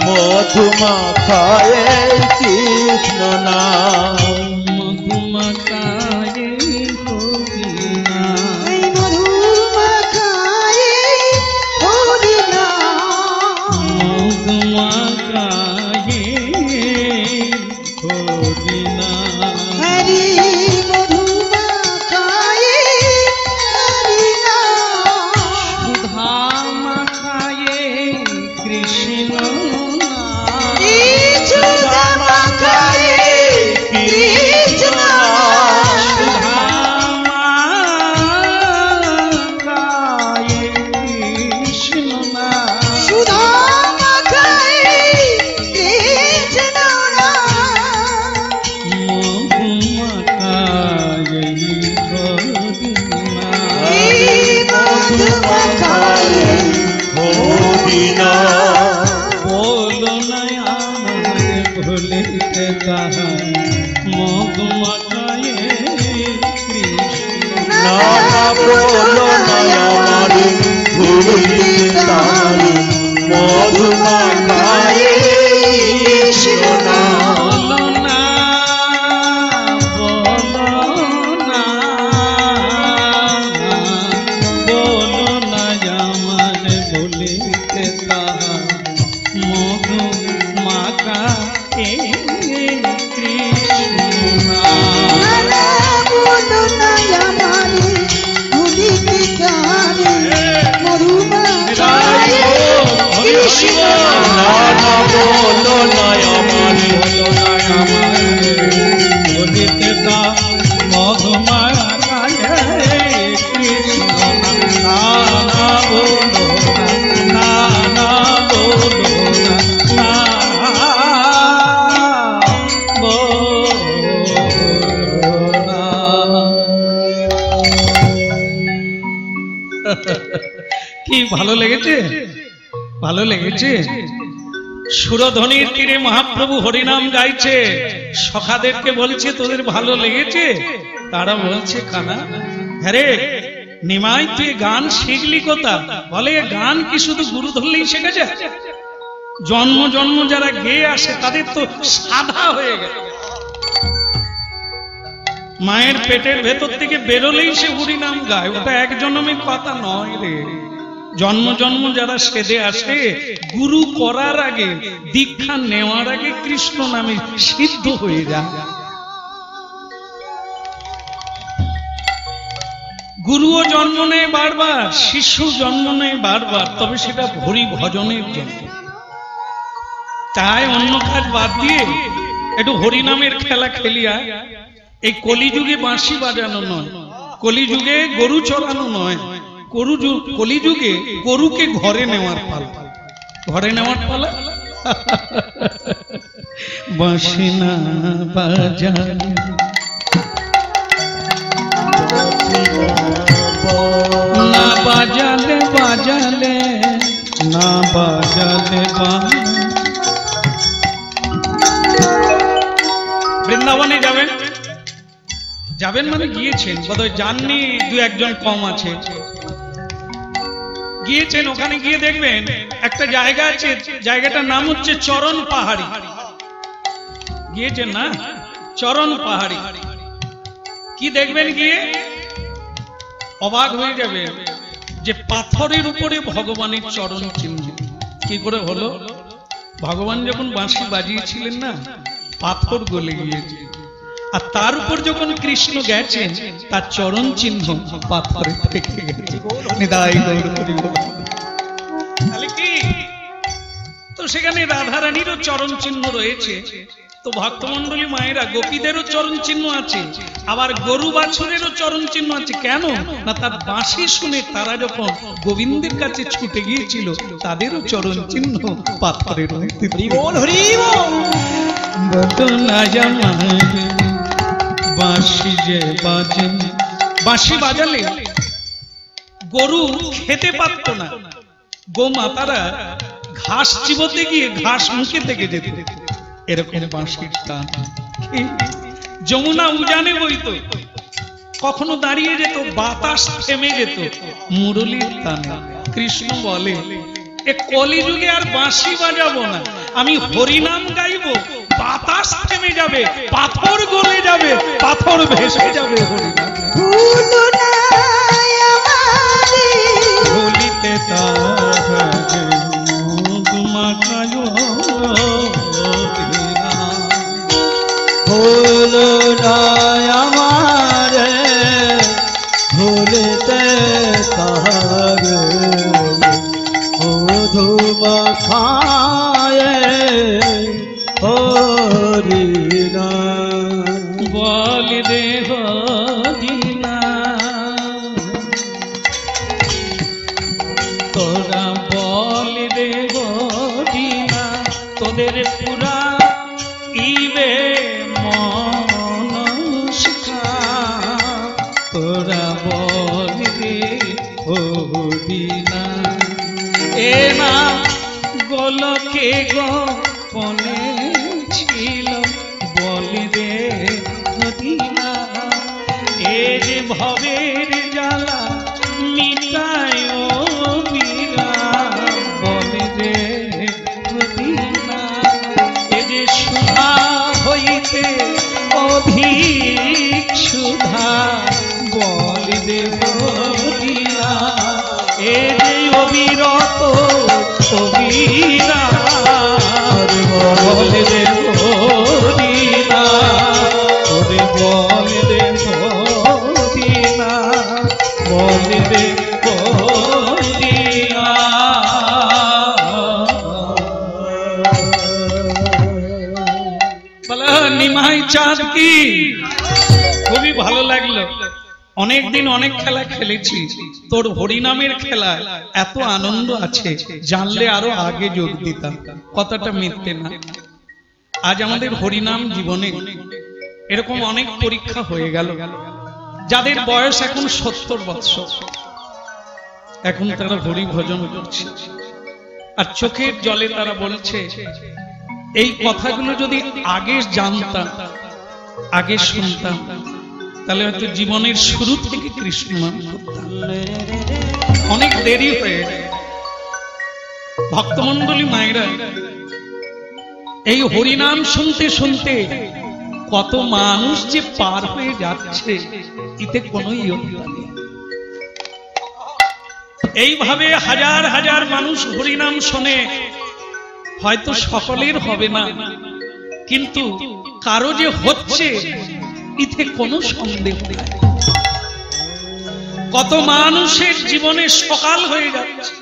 মধুমাখায়ে কৃষ্ণ নাম। মধুমাখায়ে হরিনা, মধুমাখায়ে হরিনা, মধুমাখায়ে হরিনা। হরি बोलो नया भूलिते मधुमाखाये कृष्ण। नाना बोलो नया বলিতে তারে মধুমাখায়ে কৃষ্ণ নাম। কি ভালো লেগেছে? ভালো লেগেছে? সুরধ্বনির তীরে মহাপ্রভু হরিনাম গাইছে, সখাদেরকে বলছে তোদের ভালো লেগেছে? তারা বলছে কানা হ্যাঁ রে নিমাই তুই গান শিখলি কোথা? বলে গান কি শুধু গুরু ধরলেই শেখা যায়? জন্ম জন্ম যারা গেয়ে আসে তাদের তো সাধা হয়ে গেল, মায়ের পেটের ভেতর থেকে বেরোলেই সে হরিনাম গায়। ওটা এক জন্মের কথা নয় রে, জন্ম জন্ম যারা সেদে আসে গুরু করার আগে, দীক্ষা নেওয়ার আগে কৃষ্ণ নামে সিদ্ধ হয়ে যায়। গুরুও জন্ম নেয় বারবার, শিশু জন্ম নেয় বারবার, তবে সেটা হরি ভজনের জন্য। তাই অন্য কাজ বাদ দিয়ে একটু হরিনামের খেলা খেলিয়া। এই কলিযুগে বাঁশি বাজানো নয়, কলিযুগে গরু চড়ানো নয়, কলিযুগে গরুকে ঘরে নেওয়ার পালা। ঘরে নেওয়ার পালা। বাঁশি না বাজালে না বাজালে বাজালে না বাজালে বৃন্দাবনে যাবেন, যাবেন মানে গিয়েছেন, বোধহয় যাননি দু একজন কম আছে, গিয়েছেন। ওখানে গিয়ে দেখবেন একটা জায়গা আছে, জায়গাটার নাম হচ্ছে চরণ পাহাড়ি। গিয়েছেন না? চরণ পাহাড়ি কি দেখবেন গিয়ে অবাক হয়ে যাবে যে পাথরের উপরে ভগবানের চরণ চিহ্ন। কি করে হলো? ভগবান যখন বাঁশি বাজিয়েছিলেন না, পাথর গলে গিয়েছে, আর তার উপর যখন কৃষ্ণ গেছেন তার চরণ চিহ্ন পাথরে থেকে গেছে। তাহলে কি? তো সেখানে রাধারানীরও চরণ চিহ্ন রয়েছে। তো ভক্তমন্ডলী মায়েরা, গোপীদেরও চরণ চিহ্ন আছে, আবার গরু বাছুরেরও চরণ চিহ্ন আছে। কেন না? তার বাঁশি শুনে তারা যখন গোবিন্দের কাছে ছুটে গিয়েছিল, তাদেরও চরণ চিহ্ন পাথরের মধ্যে। বাঁশি যে বাজে, বাঁশি বাজালে গরু খেতে পারত না, গো মাতারা ঘাস চিবোতে গিয়ে ঘাস মুখে থেকে যেত। এরকম বাঁশির টান। যমুনা উজানে বইত, কখনো দাঁড়িয়ে যেত, বাতাস থেমে যেত মুরলীর টানে। কৃষ্ণ বলে এ কলিযুগে আর বাঁশি বাজাবো না, আমি হরিনাম গাইবো, বাতাস থেমে যাবে, পাথর গলে যাবে, পাথর ভেসে যাবে হরিনাম। ভুলিতে তাহারে মধুমাখায় ভুলো না আমারে, ভুলিতে তাহারে মধুমাখায় হরিনাম। বলি রে হরিনা তোরা, বলি রে হরিনা তোদের পুরা ইবে মনস্কা। তোরা বলি রে হরিনা এ না গোলকে গোপনে ছিল, বলি রে হরিনা এ যে ভবের জ্বালা মিটায় চাঁদ কি। খুবই ভালো লাগলো, অনেকদিন অনেক খেলা খেলেছি, তোর হরিনামের খেলা এত আনন্দ আছে, জানলে আরো আগে যোগ দিতাম। কথাটা মিথ্যে না। আজ আমাদের হরিনাম জীবনে এরকম অনেক পরীক্ষা হয়ে গেল, যাদের বয়স এখন 70 বছর, এখন তারা হরি ভজন করছে, আর চোখের জলে তারা বলছে এই কথাগুলো যদি আগে জানতাম, আগে শুনতাম, তাহলে হয়তো জীবনের শুরু থেকে কৃষ্ণ নাম করতাম। অনেক দেরি হয়ে ভক্তমন্ডলী মায়েরা এই হরিনাম শুনতে শুনতে কত মানুষ যে পার হয়ে যাচ্ছে, এতে কোনো ইয়ত্তা নেই। এইভাবে হাজার হাজার মানুষ হরিনাম শোনে, হয়তো সকলের হবে না, কিন্তু কারো যে হচ্ছে এতে কোনো সন্দেহ নেই। কত মানুষের জীবনে সকাল হয়ে যাচ্ছে,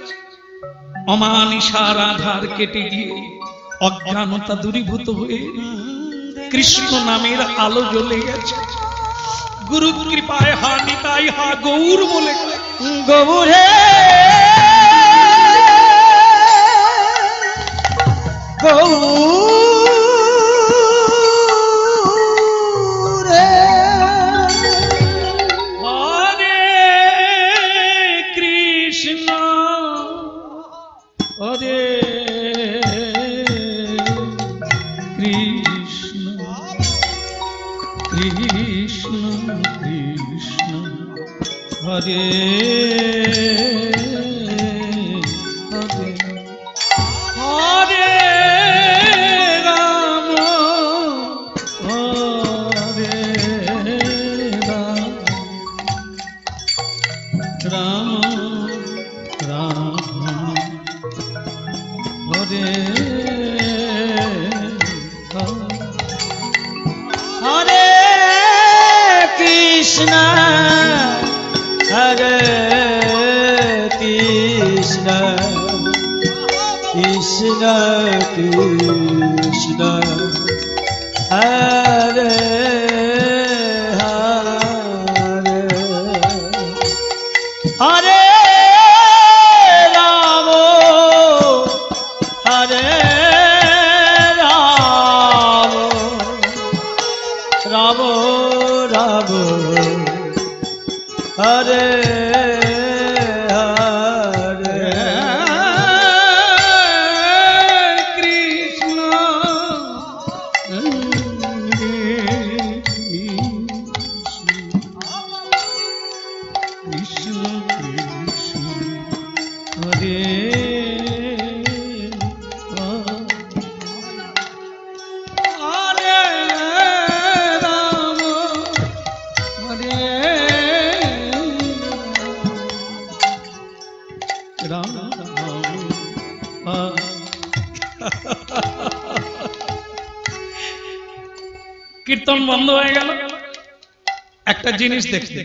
অমানিসার আধার কেটে গিয়ে অজ্ঞানতা দূরীভূত হয়ে কৃষ্ণ নামের আলো জ্বলে গেছে। গুরু কৃপায় হা নিতাই হা গৌর বলে গৌরে গৌরে হরে কৃষ্ণ হরে কৃষ্ণ কৃষ্ণ কৃষ্ণ হরে হরে হরে রাম হরে রাম রাম রাম হরে হরে কৃষ্ণ হরে কৃষ্ণ কৃষ্ণ কৃষ্ণ হরে হরে হরে রাম হরে রাম রাম রাম হরে হরে কৃষ্ণ কৃষ্ণ কৃষ্ণ হরে হরে রাম হরে রাম রাম। কীর্তন বন্ধ হয়ে গেল, একটা জিনিস দেখলে,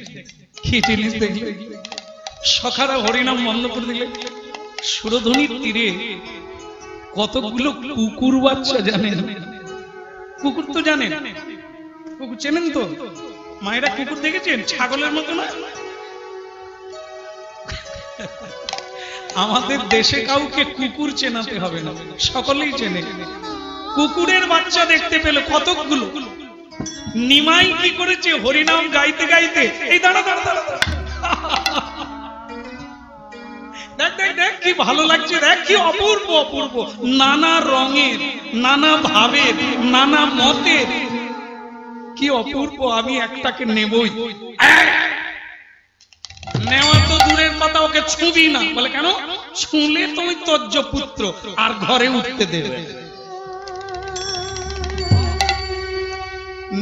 কি জিনিস দেখলে? সখারা হরিনাম বন্ধ করে দিলে, সুরধ্বনির তীরে কতগুলো কুকুর বাচ্চা জানেন? কুকুর তো জানেন, কুকুর চেনেন তো? মায়েরা কুকুর দেখেছেন? ছাগলের মতো না? আমাদের দেশে কাউকে কুকুর চেনাতে হবে না, সকলেই চেনে। কুকুরের বাচ্চা দেখতে পেল কতগুলো। নিমাই কি করেছে? হরিনাম গাইতে গাইতে, এই দাঁড়া দাঁড়া দাঁড়া, দেখ দেখ দেখ কি ভালো লাগছে, দেখ কি অপূর্ব অপূর্ব, নানা রঙের, নানা ভাবের, নানা মতের, কি অপূর্ব। আমি একটাকে নেবই। নেওয়া তো দূরের কথা, ওকে ছুঁবি না। বলে কেন? ছুঁলে তুমি তজ্জ পুত্র, আর ঘরে উঠতে দেবে।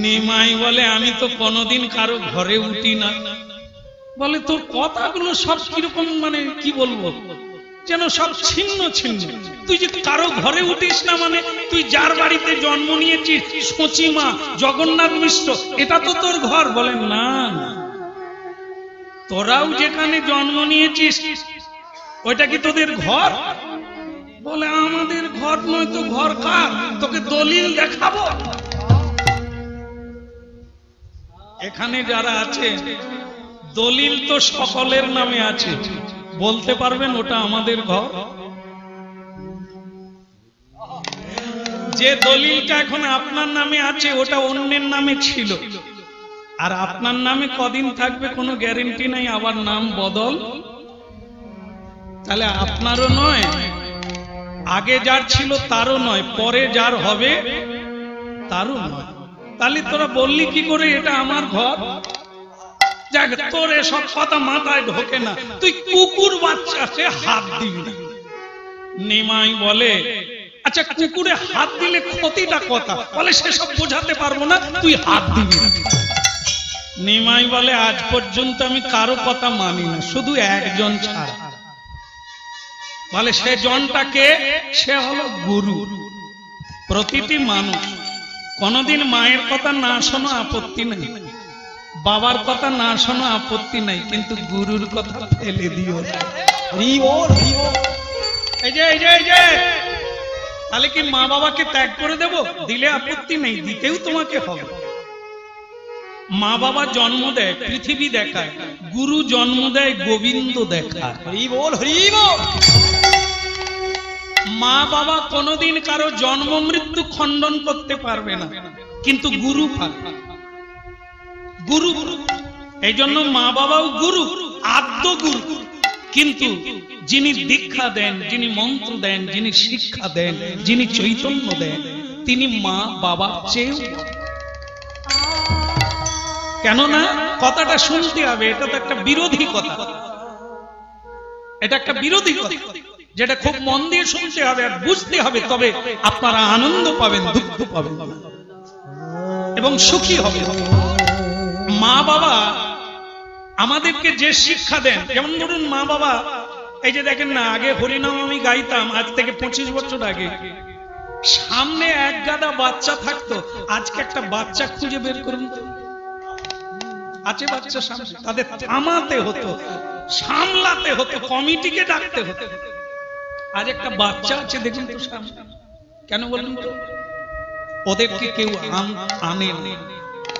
নিমাই বলে আমি তো কোনোদিন কারো ঘরে উঠি না। বলে তোর কথাগুলো সব কিরকম, মানে কি বলবো, যেন সব ছিন্ন ছিন্ন। তুই যে কারো ঘরে উঠিস না, মানে তুই যার বাড়িতে জন্ম নিয়েছিস, সচিমা, জগন্নাথ মিশ্র, এটা তো তোর ঘর। বলে না, তোরাও যেখানে জন্ম নিয়েছিস ওইটা কি তোদের ঘর? বলে আমাদের ঘর নয় তো ঘর কার? তোকে দলিল দেখাবো। এখানে যারা আছে দলিল তো সকলের নামে আছে, বলতে পারবেন ওটা আমাদের ঘর? যে দলিলটা এখন আপনার নামে আছে ওটা অন্যের নামে ছিল, আর আপনার নামে কদিন থাকবে কোনো গ্যারেন্টি নাই, আবার নাম বদল। তাহলে আপনারও নয়, আগে যার ছিল তারও নয়, পরে যার হবে তারও নয়। তাহলে তোরা বললি কি করে এটা আমার ঘর? যাক, তোর এসব কথা মাথায় ঢোকে না, তুই কুকুর বাচ্চাকে হাত দিবি না। নিমাই বলে, আচ্ছা কুকুরে হাত দিলে ক্ষতিটা কথা, বলে সেসব বোঝাতে পারবো না, তুই হাত দিবি না। নিমাই বলে, আজ পর্যন্ত আমি কারো কথা মানি না, শুধু একজন ছাড়া। বলে সে জনটাকে, সে হলো গুরু। প্রতিটি মানুষ কোনদিন মায়ের কথা না শোনো আপত্তি নেই, বাবার কথা না শোনো আপত্তি নাই, কিন্তু গুরুর কথা ফেলে দিও না। এই যে তাহলে কি মা বাবাকে ত্যাগ করে দেব? দিলে আপত্তি নেই, দিতেও তোমাকে হবে। মা বাবা জন্ম দেয়, পৃথিবী দেখায়, গুরু জন্ম দেয়, গোবিন্দ দেখায়। মা বাবা কোনদিন কারো জন্ম মৃত্যু খণ্ডন করতে পারবে না, কিন্তু গুরু পারবে। গুরু, এই জন্য মা বাবাও গুরু, আদ্য গুরু। কিন্তু যিনি দীক্ষা দেন, যিনি মন্ত্র দেন, যিনি শিক্ষা দেন, যিনি চৈতন্য দেন, তিনি মা বাবার চেয়েও। কেননা কথাটা শুনতে হবে, এটা তো একটা বিরোধী কথা, এটা একটা বিরোধী কথা, যেটা খুব মন দিয়ে শুনতে হবে আর বুঝতে হবে, তবে আপনারা আনন্দ পাবেন, দুঃখ পাবেন এবং সুখী হবে। মা বাবা আমাদেরকে যে শিক্ষা দেন, যেমন ধরুন মা বাবা, এই যে দেখেন না, আগে হরিনাম আমি গাইতাম, আজ থেকে 25 বছর আগে, সামনে এক গাদা বাচ্চা থাকতো, আজকে একটা বাচ্চা খুঁজে বের করুন তো, আছে বাচ্চা সামনে, তাদের থামাতে হতো, সামলাতে হতো, কমিটিকে ডাকতে হতো। আজ একটা বাচ্চা আছে দেখুন তো সামনে, কেন বলুন তো? ওদেরকে কেউ আনে,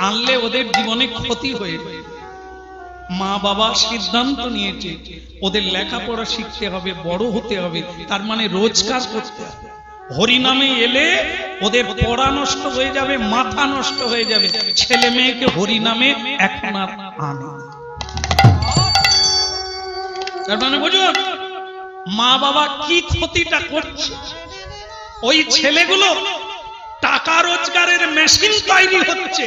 আনলে ওদের জীবনে ক্ষতি হয়ে যায়। মা বাবা সিদ্ধান্ত নিয়েছে ওদের লেখাপড়া শিখতে হবে, বড় হতে হবে, তার মানে রোজগার করতে হবে। হরিনামে এলে ওদের পড়া নষ্ট হয়ে যাবে, মাথা নষ্ট হয়ে যাবে, ছেলে মেয়েকে হরিনামে এখন আর আনে। তার মানে বুঝুন মা বাবা কি ক্ষতিটা করছে। ওই ছেলেগুলো টাকা রোজগারের মেশিন তৈরি হচ্ছে,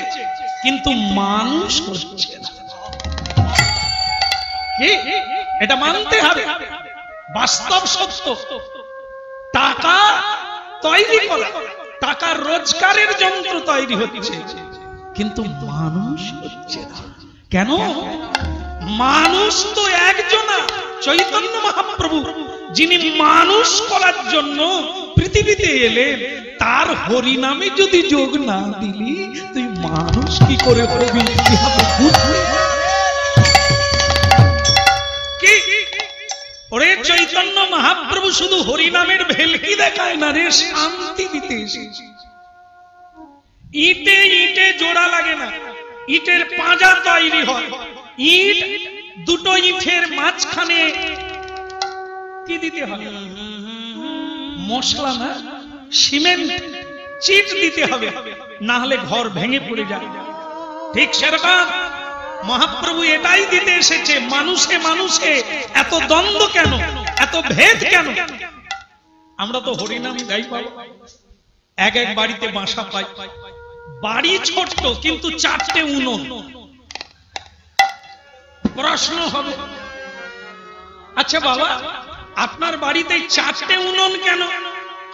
কিন্তু মানুষ হচ্ছে না। এটা মানতে হবে, বাস্তব সত্য। টাকা তৈরি করা, টাকা রোজগারের যন্ত্র তৈরি হচ্ছে, কিন্তু মানুষ হচ্ছে না। কেন? মানুষ তো একজন, চৈতন্য মহাপ্রভু, যিনি মানুষ করার জন্য পৃথিবীতে এলেন। তার হরিনামে যদি যোগ না দিলি তুই মানুষ কি করে হবি? ওরে চৈতন্য মহাপ্রভু শুধু হরিনামের ভেলকি দেখায় না রে, শান্তি দিতে এসেছে। ইটে ইটে জোড়া লাগে না, ইটের পাঁজা তৈরি হয়। ইট, দুটো ইটের মাঝখানে কি দিতে হবে? মশলা না, সিমেন্ট, চিট দিতে হবে, না হলে ঘর ভেঙে পড়ে যায়। ঠিক সেরকম মহাপ্রভু এটাই দিতে এসেছে। মানুষে মানুষে এত দ্বন্দ্ব কেন, এত ভেদ কেন? আমরা তো হরিনাম গাই পাই, এক এক বাড়িতে বাসা পাই, বাড়ি ছোট্ট কিন্তু 4টে উনুন। প্রশ্ন হবে, আচ্ছা বাবা আপনার বাড়িতে 4টে উনুন কেন?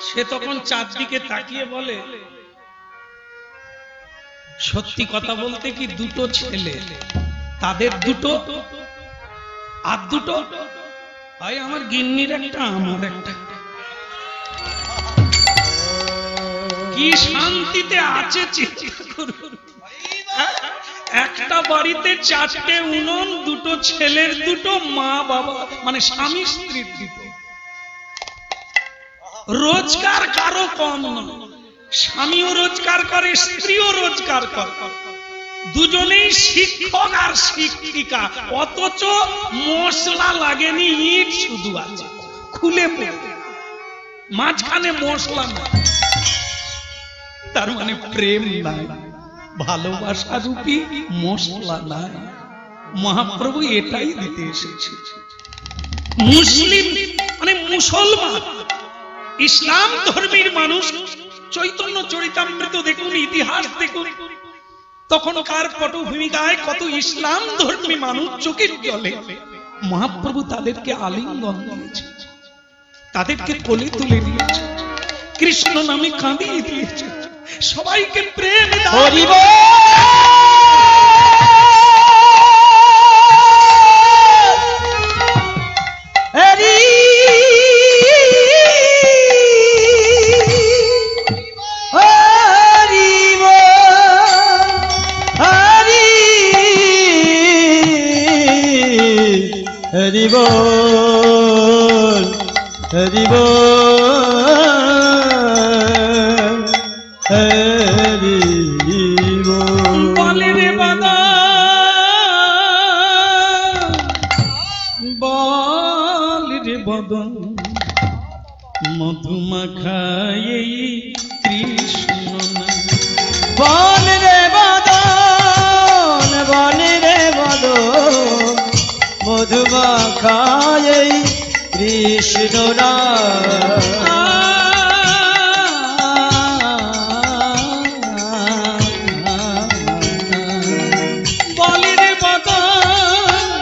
সে তখন চারদিকে তাকিয়ে বলে, সত্যি কথা বলতে কি, দুটো ছেলে, তাদের দুটো, আর দুটো ভাই, আমার গিন্নির একটা, আমার একটা। কি শান্তিতে আছে চিন্তা করুন। একটা বাড়িতে 4টে উনুন, দুটো ছেলের দুটো, মা বাবা মানে স্বামী স্ত্রীর দুটো। রোজগার কারো কম নয়, স্বামীও রোজগার করে, স্ত্রীও রোজগার করে, দুজনেই শিক্ষক আর শিক্ষিকা, অথচ মশলা লাগেনি, ইট শুধু আছে খুলে পড়ে, মাঝখানে মশলা নাই। তার মানে প্রেম নাই, ভালোবাসা রূপী মশলা নাই। মহাপ্রভু এটাই দিতে এসেছে। মুসলিম মানে মুসলমান, ইসলাম ধর্মের মানুষ, চৈতন্য চরিতামৃত দেখুন, ইতিহাস দেখুন, তখনকার পটভূমিকায় কত ইসলাম ধর্মী মানুষ চোখের জলে মহাপ্রভু তাদেরকে আলিঙ্গন দিয়েছে, তাদেরকে কোলে তুলে নিয়েছে, কৃষ্ণ নামে কাঁদিয়ে দিয়েছে, সবাইকে প্রেম হরিব হরি হরিব হরি হরিব হরিব বলে রে বাবা, বলে রে বদন, মধুমাখায় কৃষ্ণ নাম। বল রে বদন, বল রে বদন, মধুমাখায় কৃষ্ণ নাম। বলে রে বদন,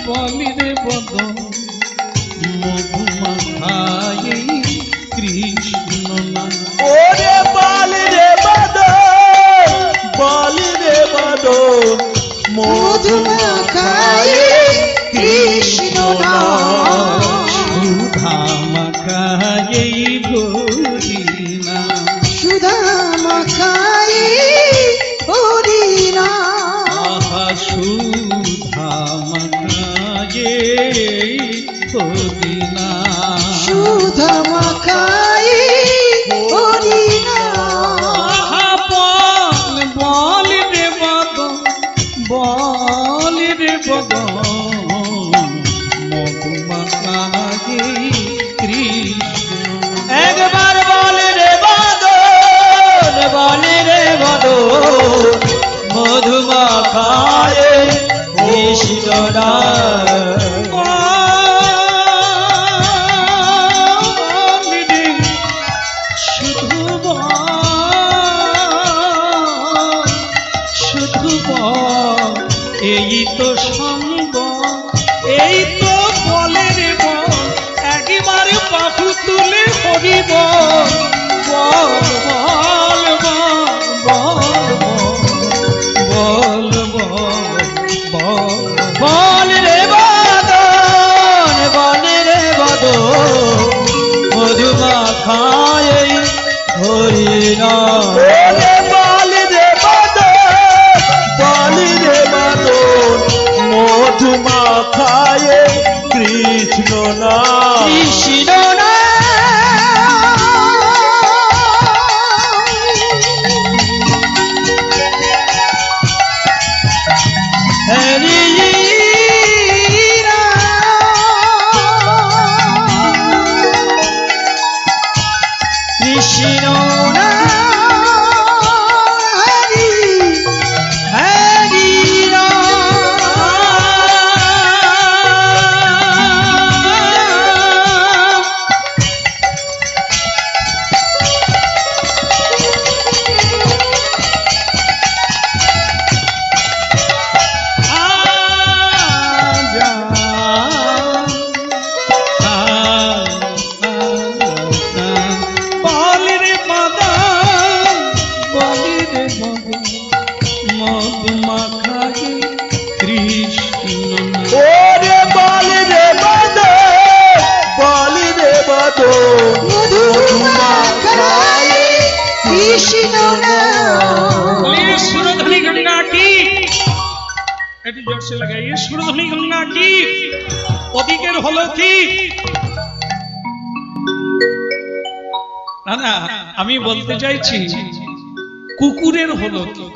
বলে রে বদন, মধুমাখায় কৃষ্ণ নাম। ওরে বল রে বদন, বল রে বদন, মধুমাখায় কৃষ্ণ নাম। সুধা মাখায় হরি নাম। সুধা মাখায় হরি নাম। আহা সুধা মাখায় হরি নাম। সুধা মাখায় হরি নাম। আহা বল, বল রে বদন, বল রে বদন, মধুমাখায় কৃষ্ণ। একবার বল রে বদন, বল রে বদন, মধুমাখায় কৃষ্ণ নাম। বল রে, শুধু বল, শুধু বল, এই তো সঙ্গ, এই তো বলে রে বল, একেবারে বাহু তুলে হরি বল, বল বল বল বল বল বল। বল রে বদন, বল রে বদন, মধুমাখায় হরি নাম। বল রে বদন, বল রে বদন, মধুমাখায় কৃষ্ণ নাম। কৃষ্ণ নাম। হরি কৃষ্ণ হরি হরি বল রে বদন, বল রে বদন, মধুমাখায় কৃষ্ণ নাম। ওরে বল রে বদন, বল রে বদন, মধুমাখায় কৃষ্ণ নাম। बोलिए सुरधनी गंगा की, একটু জোর সে লাগাইয়ে, সুরধনী গঙ্গা কি, ওদিকের হলো কি। না না, আমি বলতে চাইছি কুকুরের হলো কি।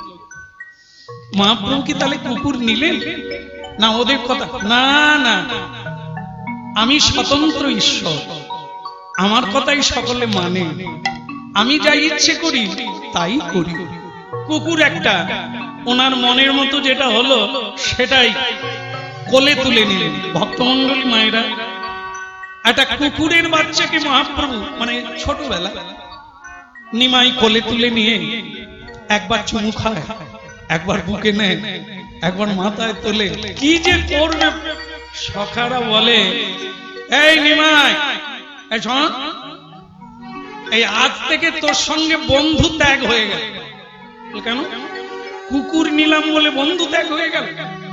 মহাপ্রভু কি তাহলে কুকুর নিলেন না? ওদের কথা না না, আমি স্বতন্ত্র ঈশ্বর, আমার কথাই সকলে মানে, আমি যা ইচ্ছে করি তাই করি। কুকুর একটা ওনার মনের মতো যেটা হলো সেটাই কোলে তুলে নিলেন। ভক্তমণ্ডলী মায়েরা, একটা কুকুরের বাচ্চাকে মহাপ্রভু মানে ছোটবেলা নিমাই কোলে তুলে নিয়ে একবার চুমু খায়, একবার বুকে নেয়, একবার মাথায় তোলে। কি যে করবে সখারা বলে, এই নিমাই, এই শোন, এই আজ থেকে তোর সঙ্গে বন্ধু ত্যাগ হয়ে গেল। কেন? কুকুর নিলাম বলে বন্ধু ত্যাগ হয়ে গেল?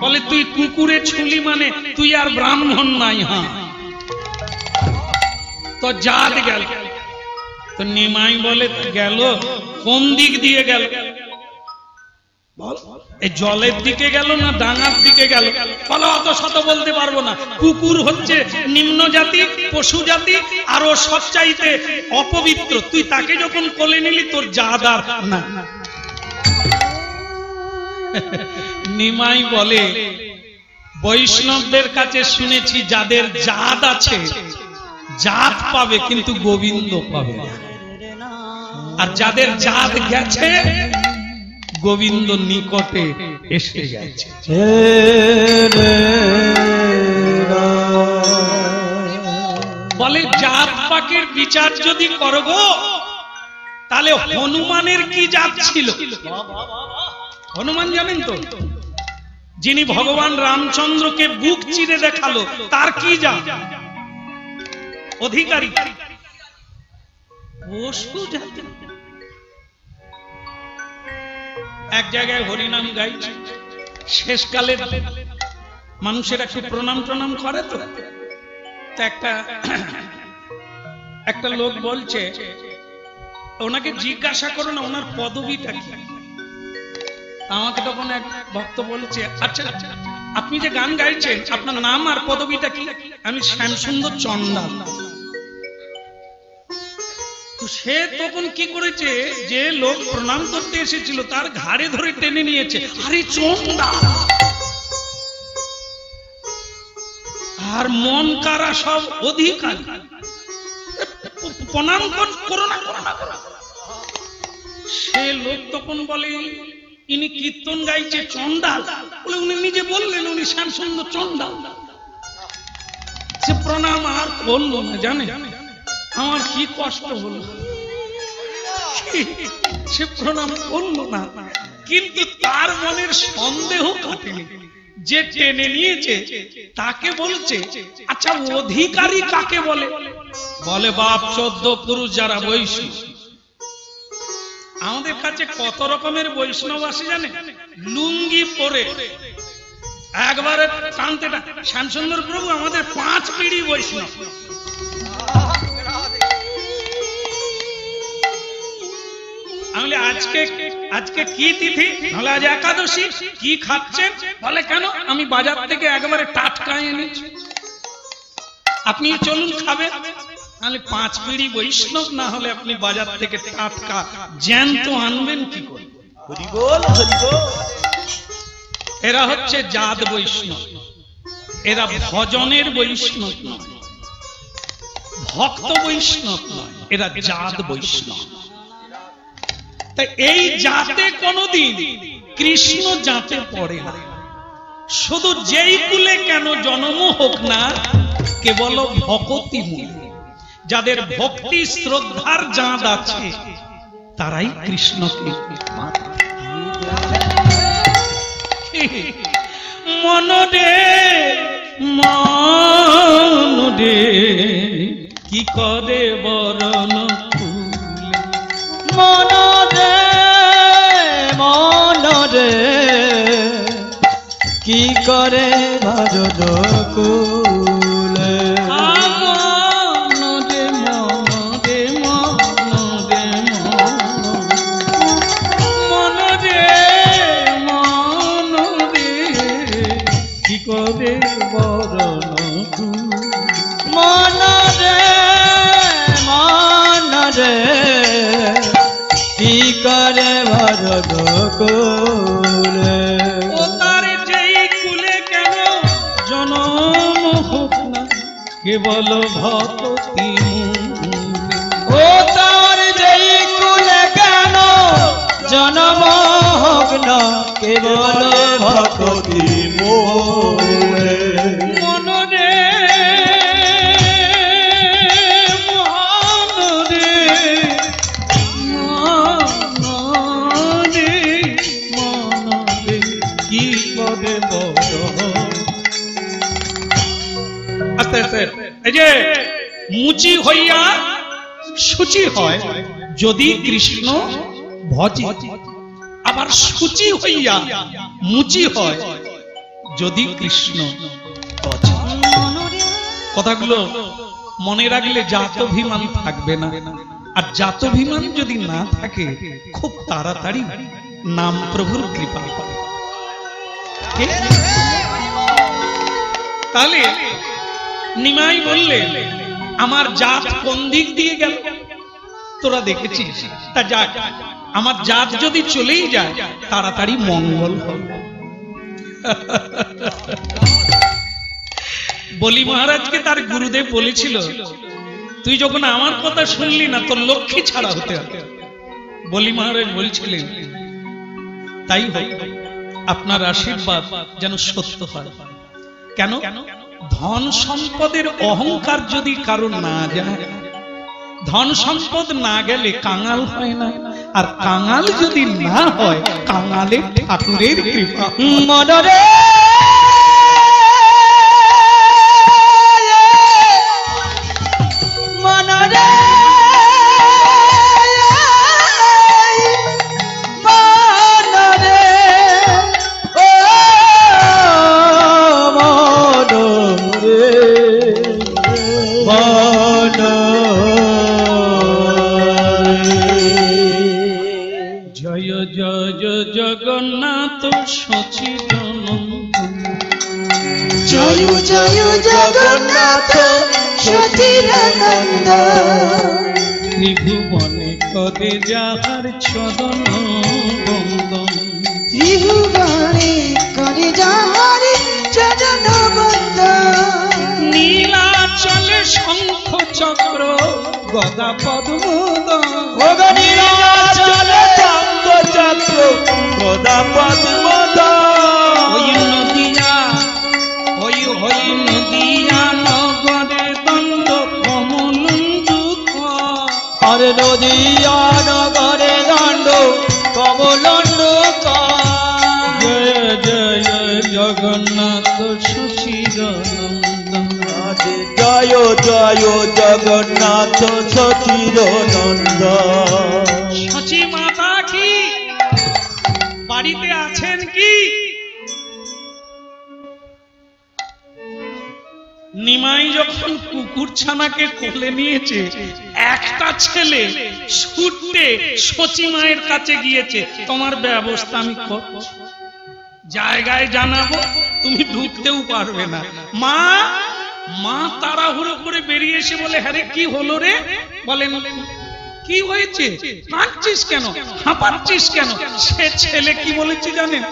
বলে তুই কুকুরে ছুলি মানে তুই আর ব্রাহ্মণ নাই। হ্যাঁ, তো জাত গেল। তো নিমাই বলে গেল কোন দিক দিয়ে গেল? এই জলের দিকে গেল না ডাঙার দিকে গেল? বলো অত শত বলতে পারবো না। কুকুর হচ্ছে নিম্ন জাতি, পশু জাতি, আরো সবচাইতে অপবিত্র। তুই তাকে যখন কোলে নিলি তোর জাত আর না। নিমাই বলে বৈষ্ণবদের কাছে শুনেছি যাদের জাত আছে জাত পাবে কিন্তু গোবিন্দ পাবে না, আর যাদের জাত গেছে গোবিন্দ নিকটে এসে গেছে। বলে জাত পাকের বিচার যদি করো তাহলে হনুমানের কি জাত ছিল? হনুমান জানেন তো, যিনি ভগবান রামচন্দ্রকে বুক চিরে দেখালো, তার কি জাত? অধিকারী। এক জায়গায় হরিনাম গাইছে, শেষকালে মানুষের একটু প্রণাম প্রণাম করে তো, একটা লোক বলছে ওনাকে জিজ্ঞাসা করো না ওনার পদবিটা কি। আমাকে তখন এক ভক্ত বলছে, আচ্ছা আপনি যে গান গাইছেন আপনার নাম আর পদবিটা কি? আমি শ্যামসুন্দর চন্ডাল। সে তখন কি করেছে, যে লোক প্রণাম করতে এসেছিল তার ঘাড়ে ধরে টেনে নিয়েছে, আরে চন্ডাল। আর মন কারা সব অধিকারী, প্রণাম করো না। সে লোক তখন বলে ইনি কীর্তন গাইছে চন্ডাল, বলে উনি নিজে বললেন উনি শ্যামসুন্দর চন্ডাল। সে প্রণাম আর করলো না। জানে আমার কি কষ্ট হলো, সে প্রণাম করলো না, কিন্তু তার মনের সন্দেহ কাটেনি। যে টেনে নিয়েছে তাকে বলছে, আচ্ছা অধিকারী কাকে বলে? বলে বাপ 14 পুরুষ যারা বৈষ্ণব। আমাদের কাছে কত রকমের বৈষ্ণব আসে জানে? লুঙ্গি পরে একবারে টানতে শ্যামসুন্দর প্রভু আমাদের 5 পিঢ়ি বৈষ্ণব। আমি আজকে কি তিথি? বলে আজ একাদশী। কি খাচ্ছেন? বলে কেন? আমি বাজার থেকে একবারে টাটকা এনেছি, আপনি চলুন খাবে। তাহলে 5 পিঢ়ি বৈষ্ণব না হলে আপনি বাজার থেকে টাটকা জ্যান্ত আনবেন কি করে? এরা হচ্ছে জাত বৈষ্ণব, এরা ভজনের বৈষ্ণব নয়, ভক্ত বৈষ্ণব নয়, এরা জাত বৈষ্ণব। তাই এই জাতে কোনদিন কৃষ্ণ জাতে পড়ে না। শুধু যেই কুলে কেন জন্ম হোক না, কেবল ভক্তি মূলে, যাদের ভক্তি শ্রদ্ধার জাত আছে তারাই কৃষ্ণকে মনরে মনরে কি করে বরণ ফুলে। মনরে মনরে কি করে ভজন কুলে। মনরে মনরে মনরে মনরে মনরে কি করে বরণ মনরে মনরে কি করে ভজন কুলে। কেবল ভক্তি ও তার যেই কুলে কেন জনমগ্ন কেবল ভক্তি মোরে মনরে মনরে মনরে মনরে কি করে বড় আস্তে আস্তে এই যে মুচি হইয়া সূচি হয় যদি কৃষ্ণ ভজে, আবার সূচি হইয়া মুচি হয় যদি কৃষ্ণ ভজে। কথাগুলো মনে রাখলে জাতভিমান থাকবে না, আর জাতভিমান যদি না থাকে খুব তাড়াতাড়ি নাম প্রভুর কৃপা পাবে। তাহলে নিমাই বললে আমার জাত কোন দিক দিয়ে গেল তোরা দেখেছিস, তা যাক আমার জাত যদি চলেই যায় তাড়াতাড়ি মঙ্গল হবে। বলি মহারাজকে তার গুরুদেব বলেছিল তুই যখন আমার কথা শুনলি না তোর লক্ষ্মী ছাড়া হতে হবে। বলি মহারাজ বলছিলেন তাই হোক, আপনার আশীর্বাদ যেন সত্য হয়। কেন? ধন সম্পদের অহংকার যদি কারো না যায়, ধন সম্পদ না গেলে কাঙাল হয় না, আর কাঙাল যদি না হয় কাঙালের ঠাকুরের কৃপা। মনরে মনরে মনরে ও মনরে জয় জয় জগন্নাথ সচিদানন্দ, জয় জয় জগন্নাথ সচিদানন্দ, ত্রিভুবনে কদে যাহার ছদন বন্দন, ত্রিভুবনে করে যাহার চরণ বন্দন, নীলাচলে শঙ্খ চক্র গদা পদ্মোদন, নীলাচলে চন্দ্র চক্র গদা পদ্মোদন, ওই নদিয়া ওই হই নদিয়া নগরে দণ্ড কমলুক, আর নদিয়া নগরে দণ্ড কমলন্ড। জয় জয় জগন্নাথ সচিদানন্দ, জয় জয় জগন্নাথ সচিদানন্দ। সচি মাতা কি বাড়িতে আছেন কি? নিমাই যখন কুকুর ছানাকে কোলে নিয়েছে, একটা ছেলে ছুটতে সচি মায়ের কাছে গিয়েছে, তোমার ব্যবস্থা আমি করছি, জায়গায় জানাবো, তুমি ঢুকতেও পারবে না। মা মা তাড়াহুড়ো করে বেরিয়ে এসে বলে হ্যাঁ রে কি হলো রে? বলেন কি হয়েছে, কাঁদছিস কেন, হাঁপাচ্ছিস কেন? সে ছেলে কি বলেছে জানেন?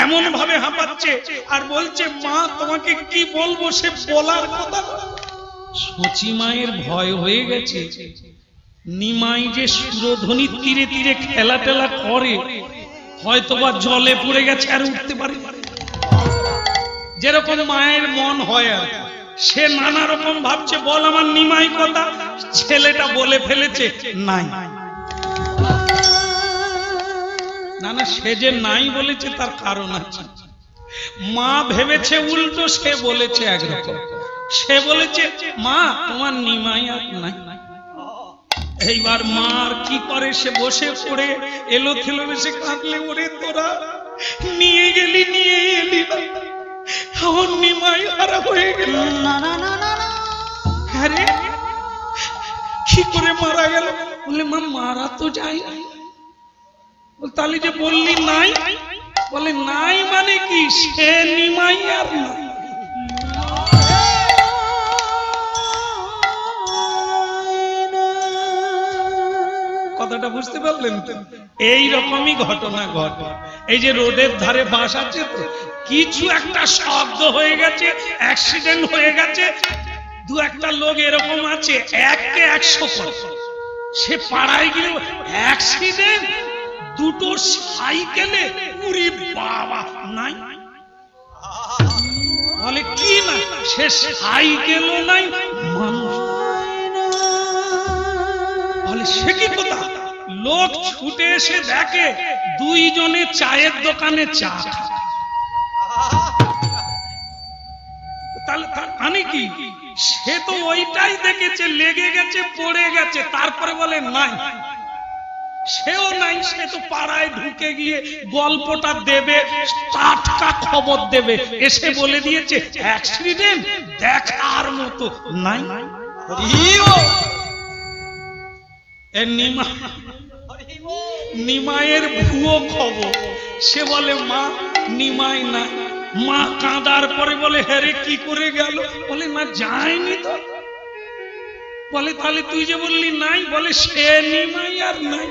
এমন ভাবে হাঁপাচ্ছে আর বলছে মা তোমাকে কি বলবো, সে বলার কথা। সচি মায়ের ভয় হয়ে গেছে, নিমাই যে সুরধ্বনির তীরে তীরে খেলা টেলা করে হয়তোবা জলে পড়ে গেছে আর উঠতে পারে, যেরকম মায়ের মন হয় আর সে নানা রকম ভাবছে বল আমার নিমাই কথা, ছেলেটা বলে ফেলেছে নাই। না না, সে যে নাই বলেছে তার কারণ আছে। মা ভেবেছে উল্টো, সে বলেছে একরকম। সে বলেছে মা তোমার নিমাই আর নাই। এইবার মা আর কি করে, সে বসে পড়ে এলো থেলো বেশে কাঁদলে, ওরে তোরা নিয়ে গেলি নিয়ে এলি না, আমার নিমাই হারা হয়ে গেল। আরে কি করে মারা গেল? বলে মা মারা তো যায় নাই। তাহলে যে বললি নাই, বলে নাই মানে কি, সে নিমাই আর নাই। কথাটা বুঝতে পারলেন? এই রকমই ঘটনা ঘটে। এই যে রোডের ধারে বাস আছে তো, কিছু একটা শব্দ হয়ে গেছে, অ্যাক্সিডেন্ট হয়ে গেছে, দু একটা লোক এরকম আছে, এককে 100 করে। সে পাড়ায় গিয়ে অ্যাক্সিডেন্ট, দুটো সাইকেলে, উরি বাবা নাই। বলে কি না, সে সাইকেলও নাই, মানুষ। বলে সে কি কথা? লোক ছুটে এসে দেখে দুইজনে চায়ের দোকানে চা। তাহলে মানে কি, সে তো ওইটাই দেখেছে, লেগে গেছে, পড়ে গেছে, তারপরে বলে নাই, সেও নাই। সে তো পাড়ায় ঢুকে গিয়ে গল্পটা দেবে, টাটকা খবর দেবে, এসে বলে দিয়েছে অ্যাক্সিডেন্ট, দেখার মতো নাই। নিমাইয়ের ভুয়ো খবর। সে বলে মা নিমাই নাই। মা কাঁদার পরে বলে হ্যারে কি করে গেল? বলে না যায়নি তো। বলে তাহলে তুই যে বললি নাই? বলে সে নিমাই আর নাই।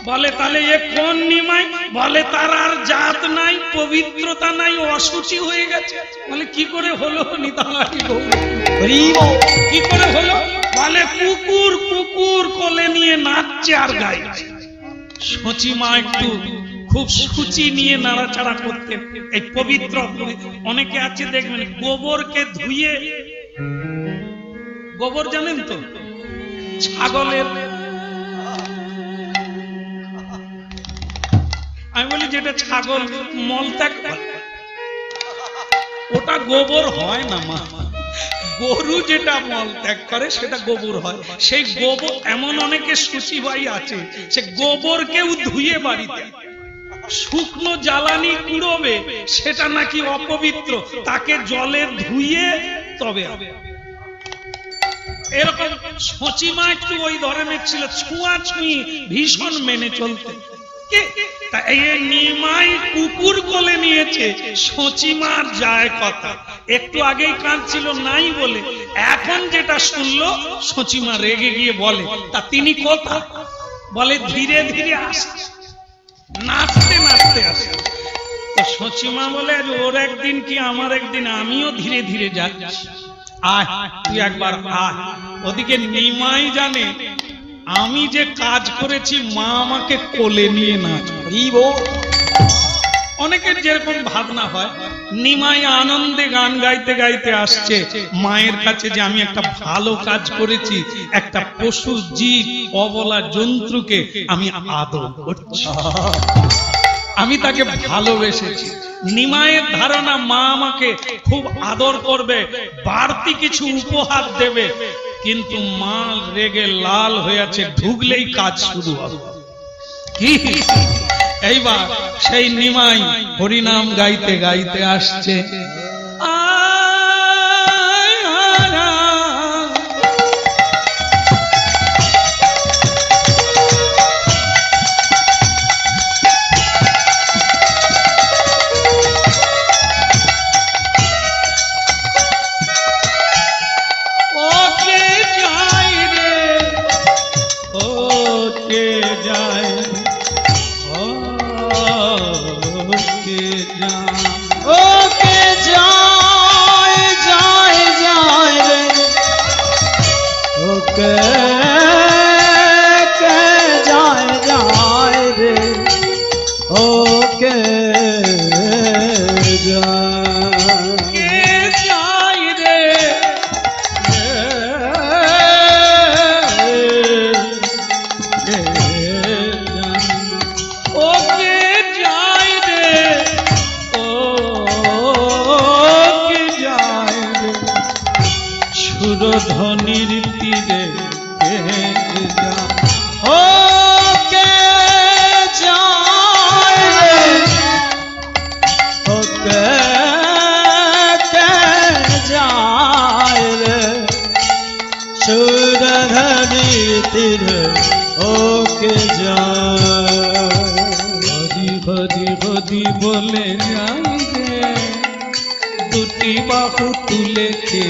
বলে তাহলে এ কোন নিমাই? বলে তার আর জাত নাই, পবিত্রতা নাই, অশুচি হয়ে গেছে। বলে কি করে হলো? কি করে হলো? বলে কুকুর কুকুর কোলে নিয়ে নাচছে আর গাইছে। সচিমা একটু খুব সূচি নিয়ে নাড়াচাড়া করতেন। এই পবিত্র অনেকে আছে দেখবেন গোবরকে ধুয়ে, গোবর জানেন তো ছাগলের, আমি বলি যেটা ছাগল মলত্যাগ করে ওটা গোবর হয় না মা। গরু যেটা মলত্যাগ করে সেটা গোবর হয়। সেই গোবর, এমন অনেকে সূচি ভাই আছে, সে গোবরকেও ধুয়ে বাড়িতে শুকনো জ্বালানি কুড়োবে, সেটা নাকি অপবিত্র, তাকে জলে ধুয়ে তবে। এরকম সচিমা একটু ওই ধরনের ছিল, ছুঁয়াছুঁই ভীষণ মেনে চলতে। নিমাই কুকুর কোলে নিয়েছে, সচিমার যায় কথা। একটু আগেই কাঁদছিল নাই বলে, এখন যেটা শুনলো সচিমা রেগে গিয়ে বলে তা তিনি কথা। বলে ধীরে ধীরে আসে, নাচতে নাচতে আসে। তো সচিমা বলে ওর একদিন কি আমার একদিন, আমিও ধীরে ধীরে যাচ্ছি, আয় তুই একবার আয়। ওদিকে নিমাই জানে আমি যে কাজ করেছি, মা আমাকে কোলে নিয়ে নাচ। অনেকের যেরকম ভাবনা হয়, নিমাই আনন্দে গান গাইতে গাইতে আসছে মায়ের কাছে যে আমি একটা ভালো কাজ করেছি, একটা পশু জীব অবলা জন্তুকে আমি আদর করছি, আমি তাকে ভালোবেসেছি। নিমাইয়ের ধারণা মা আমাকে খুব আদর করবে, বাড়তি কিছু উপহার দেবে। কিন্তু মা রেগে লাল হয়ে আছে, ঢুকলেই কাজ শুরু হবে। কি এইবার সেই নিমাই হরিনাম গাইতে গাইতে আসছে, ধনির তীরে ওকে যায়, ওকে যায় রে সুরধনির তীরে ওকে যায়। ভজি ভজি ভজি বলে যাই রে, দুটি বাহু তুলেছে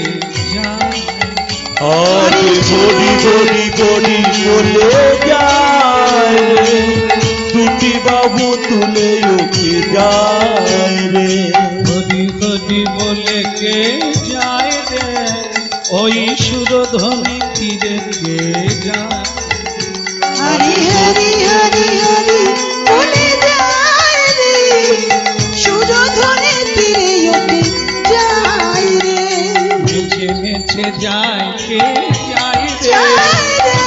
যায়। আরে বড়ি বড়ি বড়ি বলে যায় রে, দুটি বাবু তুলে ওকে যায় রে। বড়ি বড়ি বলে কে যায়। সুরধ্বনি তীরে কে যায় হরি হরি হরি হরি বলে যায় রে সুরধ্বনি তীরে ওকে যায় রে নেচে নেচে যায় কে যায় রে যায় রে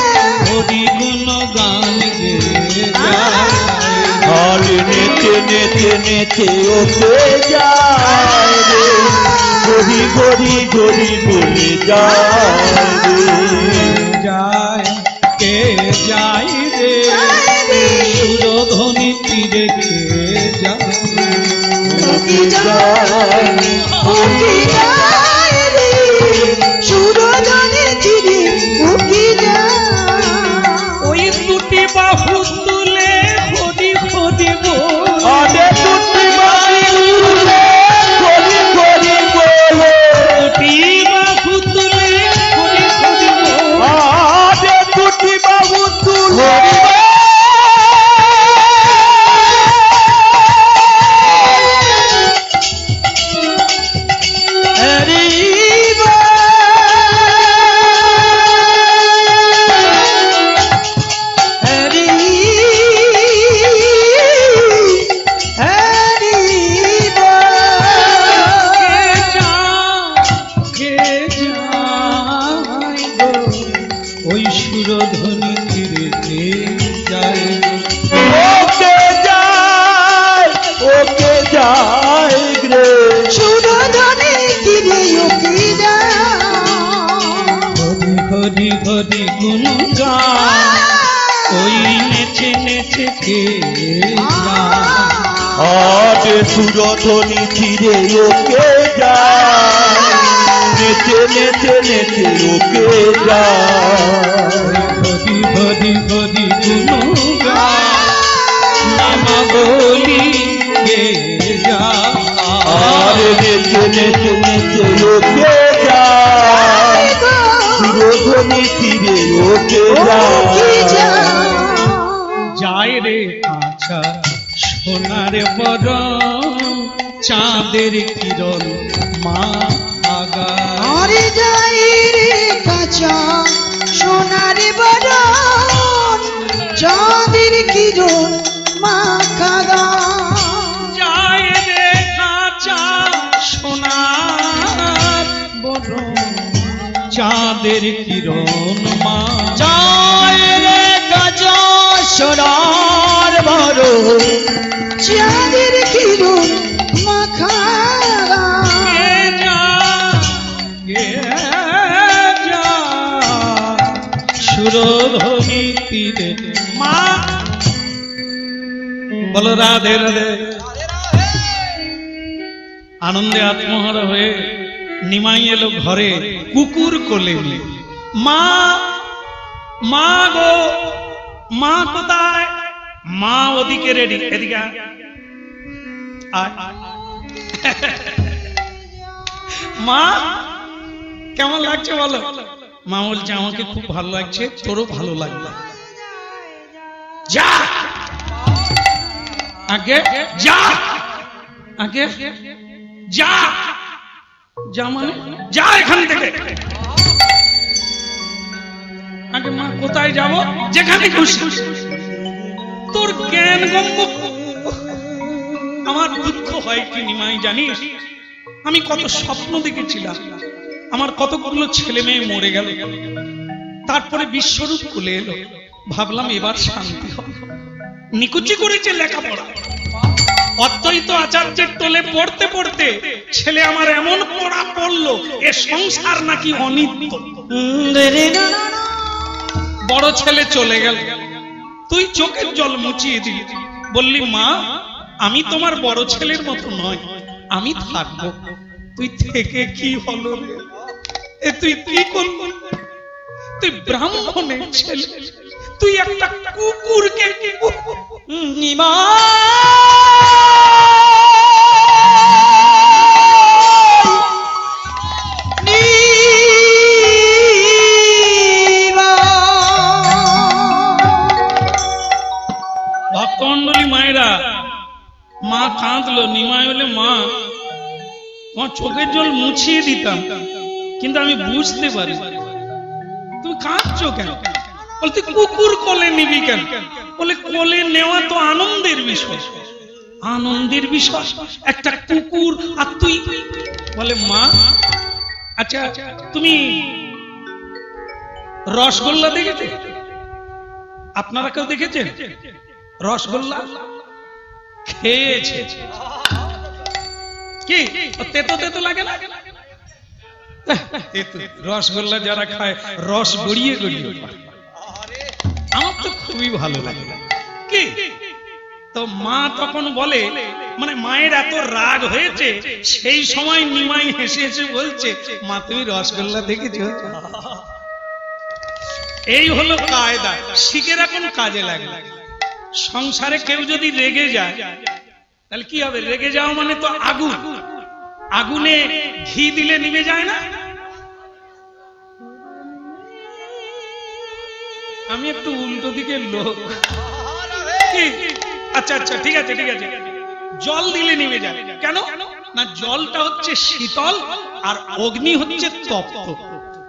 হরি গুণ গান গে যায় আর নেচে নেচে নেচে ওকে যায় রে গরি গরি গরি বলে যায় রে যায় কে যায় রে যায় রে সুরধ্বনি তীরে কে যায় ওকে যায় ওকে যায় রে সুরধ্বনি তীরে ওকে যায় ওই দুটি বাহু তুলে হরি হরি বল আরে দুটি বাহু তুলে গরি গরি বলে দুটি বাহু তুলে হরি হরি বল আরে দুটি বাহু তুলে হরি হরি হরি কে যায় গো ওই সুরধ্বনি তীরে কে যায় ওকে যায় রে সুরধ্বনি তীরে ওকে যায় হরি হরি গুণ গান ওই নেচে নেচে কে যায় আরে সুরধ্বনি তীরে ওকে যায় নেচে নেচে নেচে ওকে যায় হরি হরি হরি গুণ গান নাম বলি কে যায় আরে নেচে নেচে নেচে ওকে যায় সুরধ্বনি তীরে ওকে যায় যায় রে আচ্ছা সোনার বরণ চাঁদের কিরণ মা আগা আরে যাই রে কাঁচা সোনার বরণ চাঁদের কিরণ মাখা যায় রে কাঁচা সোনার বরণ চাঁদের কিরণ মা যায় রে কাজা সোনার বরণ চাঁদের কিরণ মাখা কে যায় কে যায় সুরধ্বনি তীরে মা বলো রাধে রাধে আনন্দে আত্মহারা হয়ে নিমাই এলো ঘরে কুকুর কোলে নিয়ে মা মা গো মা কোথায় মা ওদিকে রেডি এদিকে আয়। আয়। মা কেমন লাগছে বলো মা বলছে আমাকে খুব ভালো লাগছে তোরও ভালো লাগবে যা আগে যা আগে যা যা মানে যা এখান থেকে আগে মা কোথায় যাব যেখানে খুশি তোর জ্ঞান গম্য আমার দুঃখ হয় কি নিমাই জানিস আমি কত স্বপ্ন দেখেছিলাম আমার কতগুলো ছেলে মেয়ে মরে গেল তারপরে বিশ্বরূপ খুলে এলো ভাবলাম এবার শান্তি হবে নিকুচি করেছে লেখাপড়া অদ্বৈত আচার্যের তোলে পড়তে পড়তে ছেলে আমার এমন পড়া পড়লো এ সংসার নাকি অনিত্য বড় ছেলে চলে গেল তুই চোখের জল মুছিয়ে দিলি বললি মা আমি তোমার বড় ছেলের মতো নয় আমি থাকবো তুই থেকে কি হলো এ তুই কি করলি তুই ব্রাহ্মণের ছেলে তুই একটা কুকুরকে নিমা ভক্তমন্ডলী মায়েরা মা কাঁদলো নিমাই বলে মা তোমার চোখের জল মুছিয়ে দিতাম কিন্তু আমি বুঝতে পারি কাঁদছো কেন? বলতে কুকুর কোলে নিবি কেন? বলে কোলে নেওয়া তো আনন্দের বিষয়। আনন্দের বিষয় একটা কুকুর আর তুই? বলে মা আচ্ছা তুমি রসগোল্লা দেখেছো? আপনারা কেউ দেখেছেন রসগোল্লা? খেয়েছে কি? তেতো তেতো লাগে না? রসগোল্লা যারা খায় রস গড়িয়ে গড়িয়ে, আমার তো খুবই ভালো লাগে। কি তো মা তখন বলে, মানে মায়ের এত রাগ হয়েছে সেই সময় নিমাই হেসে হেসে বলছে, মা তুমি রসগোল্লা দেখেছো? এই হলো কায়দা, শিখে রাখুন, কাজে লাগে। সংসারে কেউ যদি রেগে যায় তাহলে কি হবে? রেগে যাওয়া মানে তো আগুন, আগুনে ঘি দিলে নিভে যায় না? আমি একটু উল্টো দিকের লোক। আচ্ছা আচ্ছা ঠিক আছে ঠিক আছে, জল দিলে নিভে যায় কেন? না জলটা হচ্ছে শীতল আর অগ্নি হচ্ছে তপ্ত।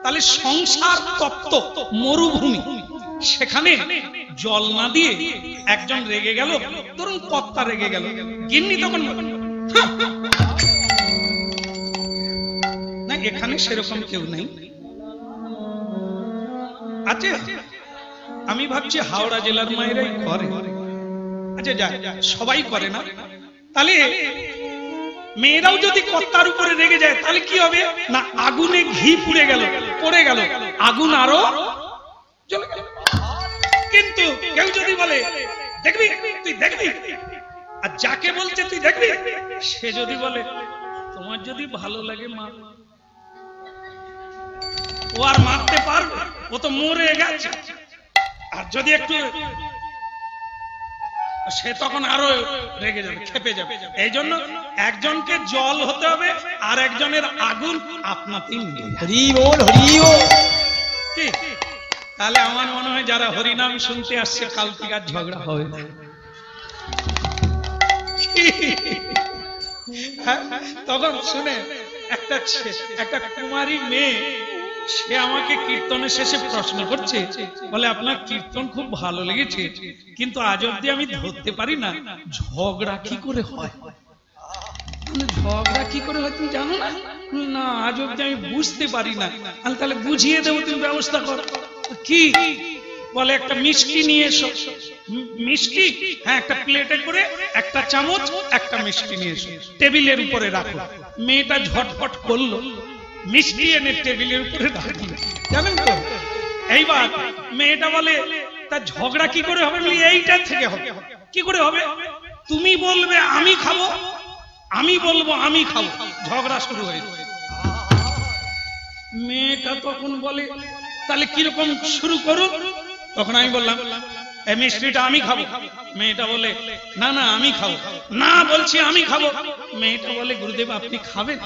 তাহলে সংসার তপ্ত মরুভূমি, সেখানে জল না দিয়ে একজন রেগে গেল, ধরুন কর্তা রেগে গেল, গিন্নি তখন না, এখানে সেরকম কেউ নেই। আচ্ছা আমি ভাবছি হাওড়া জেলার মায়েরাই করে। আচ্ছা যা, সবাই করে না। তাহলে মেয়েরাও যদি কর্তার উপরে রেগে যায় তাহলে কি হবে? না আগুনে ঘি পুড়ে গেল, পড়ে গেল, আগুন আরো জ্বলে গেল। কিন্তু কেউ যদি বলে দেখবি, তুই দেখবি, আর যাকে বলছে তুই দেখবি, সে যদি বলে তোমার যদি ভালো লাগে মা, ও আর মারতে পারবে? ও তো মরে গেছে। আর যদি একটু, সে তখন আরো রেগে যাবে, খেপে যাবে। এই জন্য একজনকে জল হতে হবে আর একজনের আগুন আপনাতেই মিলে যাবে। হরি বল, হরি বল। তাহলে আমার মনে হয় যারা হরিনাম শুনতে আসছে কাল থেকে আর ঝগড়া হবে না। তখন শুনে একটা কুমারী মেয়ে, সে আমাকে কীর্তনের শেষে প্রশ্ন করছে, বলে আপনার কীর্তন খুব ভালো লেগেছে, কিন্তু আজ অব্দি আমি ধরতে পারি না ঝগড়া কি করে হয়। ঝগড়া কি করে হয় তুমি জানো না? না আজ অব্দি আমি বুঝতে পারি না। তাহলে বুঝিয়ে দেবো, তুমি ব্যবস্থা করো। কি? বলে একটা মিষ্টি নিয়ে এসো। মিষ্টি? হ্যাঁ, একটা প্লেটে করে একটা চামচ একটা মিষ্টি নিয়ে এসো, টেবিলের উপরে রাখো। মেয়েটা ঝটফট করলো, মিষ্টি এনে টেবিলের উপরে রাখলো, জানেন তো? এইবার মেয়েটা বলে তা ঝগড়া কি করে হবে? এইটা থেকে হবে। কি করে হবে? তুমি বলবে আমি খাবো, আমি বলবো আমি খাবো, ঝগড়া শুরু হয়ে যাবে। মেয়েটা তখন বলে তাহলে কিরকম শুরু করুন? তখন আমি বললাম এই মিষ্টিটা আমি খাবো। মেয়েটা বলে না না আমি খাবো। না বলছি আমি খাবো। মেয়েটা বলে গুরুদেব আপনি খাবেন?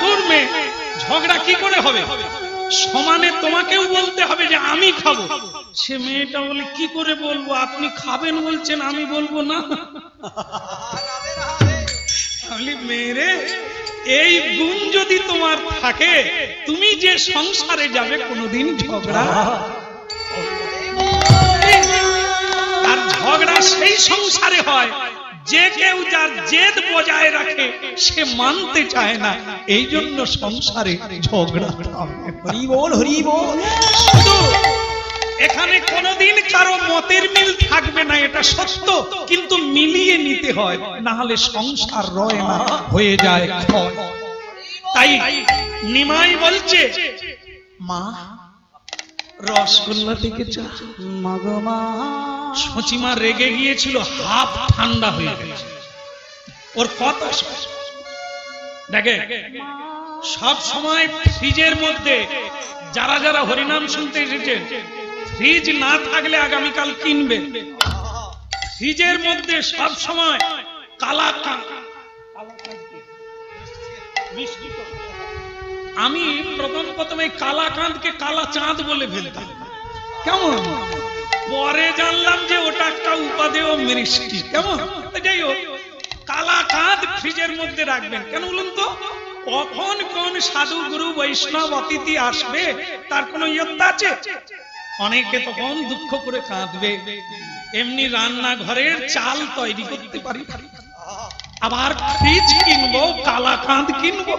দূর মেয়ে, ঝগড়া কি করে হবে? সমানে তোমাকেও বলতে হবে যে আমি খাবো। সে মেয়েটা বলে কি করে বলবো? আপনি খাবেন বলছেন, আমি বলবো না। মেয়েরে, এই গুণ যদি তোমার থাকে, তুমি যে সংসারে যাবে কোনোদিন ঝগড়া, আর ঝগড়া সেই সংসারে হয় যে কেউ যার জেদ বজায় রাখে, সে মানতে চায় না। এই জন্য সংসারে ঝগড়া। হরি বল, হরি বল। শুধু এখানে কোনোদিন কারো মতের মিল থাকবে না, এটা সত্য, কিন্তু মিলিয়ে নিতে হয়, না হলে সংসার রয় না, হয়ে যায় ক্ষয়। তাই নিমাই বলছে মা রসগোল্লা দেখেছ? সচিমা রেগে গিয়েছিল, হাফ ঠান্ডা হয়ে গেছে ওর কথা। দেখে সব সময় ফ্রিজের মধ্যে যারা যারা হরিনাম শুনতে এসেছেন, ফ্রিজ না থাকলে আগামীকাল কিনবে। ফ্রিজের মধ্যে সব সময় কালাকাঁদ। আমি প্রথমে কালাকাঁদকে কালা চাঁদ বলে ফেলতাম, কেমন? পরে জানলাম যে ওটা একটা উপাদেয় মিষ্টি, কেমন? যাই হোক, কালাকাঁদ ফ্রিজের মধ্যে রাখবেন কেন বলুন তো? কখন কোন সাধু গুরু বৈষ্ণব অতিথি আসবে তার কোন ইয়ত্তা আছে? অনেকে তখন দুঃখ করে কাঁদবে, এমনি রান্না ঘরের চাল তৈরি করতে পারি, আবার ফ্রিজ কিনবো, কালাকাঁদ কিনবো,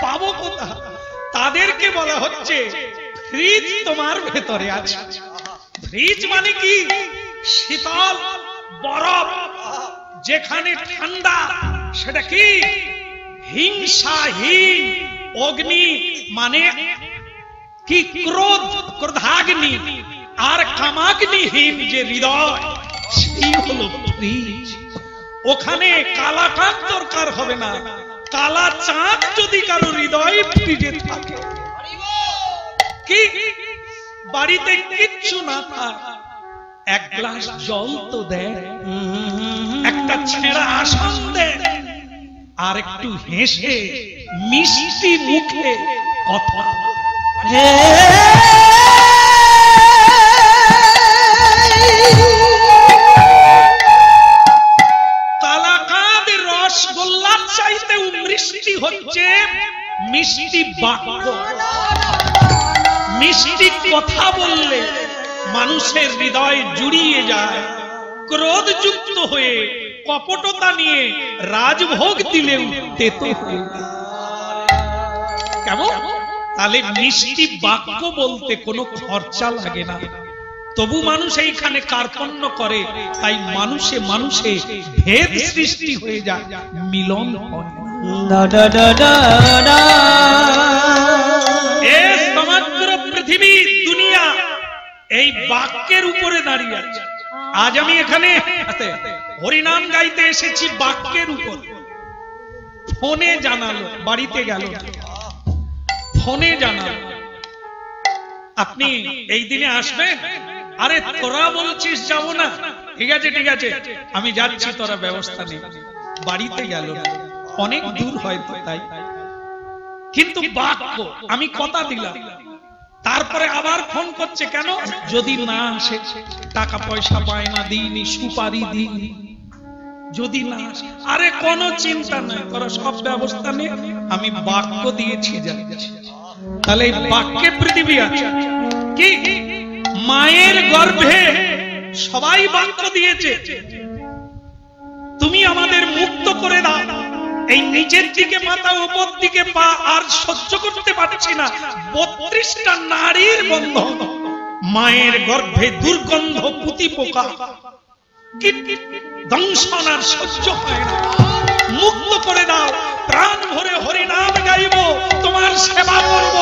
পাবো কোথায়? তাদেরকে বলা হচ্ছে ফ্রিজ তোমার ভেতরে আছে। ফ্রিজ মানে কি? শীতল বরফ, যেখানে ঠান্ডা সেটা কি? হিংসাহীন অগ্নি, মানে কি? ক্রোধ, ক্রোধাগ্নি আর কামাগ্নিহীন যে হৃদয়, সেই হলো ফ্রিজ। ওখানে কালা কাঁদ দরকার হবে না, কালা চাঁদ যদি কারো হৃদয় ফ্রিজে থাকে, কি বাড়িতে কিচ্ছু না থাক, এক গ্লাস জল তো দেয়, একটা ছেঁড়া আসন দেয়, আর একটু হেসে মিষ্টি মুখে কথা। কালাকাঁদ রসগোল্লার চাইতেও মিষ্টি হচ্ছে মিষ্টি বাক্য। মিষ্টি কথা বললে মানুষের হৃদয় জুড়িয়ে যায়। ক্রোধযুক্ত হয়ে কপটতা নিয়ে রাজভোগ দিলেও তেতো হয়ে যায়। কেমন? তাহলে মিষ্টি বাক্য বলতে কোনো খরচা লাগে না, তবু মানুষ এইখানে কার্পণ্য করে, তাই মানুষে মানুষে ভেদ সৃষ্টি হয়ে যায়, মিলন হয় না। সমগ্র পৃথিবী দুনিয়া এই বাক্যের উপরে দাঁড়িয়ে আছে। আজ আমি এখানে হরিনাম গাইতে এসেছি বাক্যের উপর। ফোনে জানালো, বাড়িতে গেল, ফোনে জানালো আপনি এই দিনে আসবেন। আরে তোরা বলছিস যাবো না, ঠিক আছে ঠিক আছে আমি যাচ্ছি, তোরা ব্যবস্থা নেই। বাড়িতে গেল, অনেক দূর হয়তো, তাই কিন্তু বাক্য আমি কথা দিলাম, তারপরে আবার ফোন করছে, কেন? যদি না আসে, টাকা পয়সা বায়না দিইনি, সুপারি দিইনি, যদি না আসে, আরে কোনো চিন্তা নাই, তোরা সব ব্যবস্থা নে, আমি বাক্য দিয়েছি যাচ্ছি। তাহলে এই বাক্যে পৃথিবী আছে। কি মায়ের গর্ভে সবাই বাক্য দিয়েছে, তুমি আমাদের মুক্ত করে দাও, এই নিচের দিকে মাথা উপর দিকে পা আর সহ্য করতে পারছি না। 32টা নারীর বন্ধন, মায়ের গর্ভে দুর্গন্ধ পুঁতি পোকা, দংশন আর সহ্য হয় না, মুক্ত করে দাও, প্রাণ ভরে হরিনাম গাইব, তোমার সেবা করব।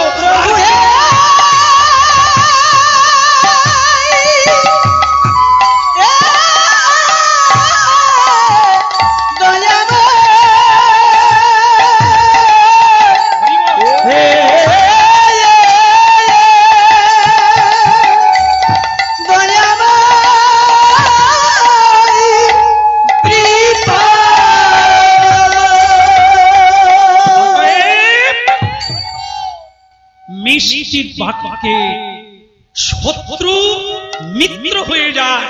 মিষ্টি বাক্যে শত্রু মিত্র হয়ে যায়,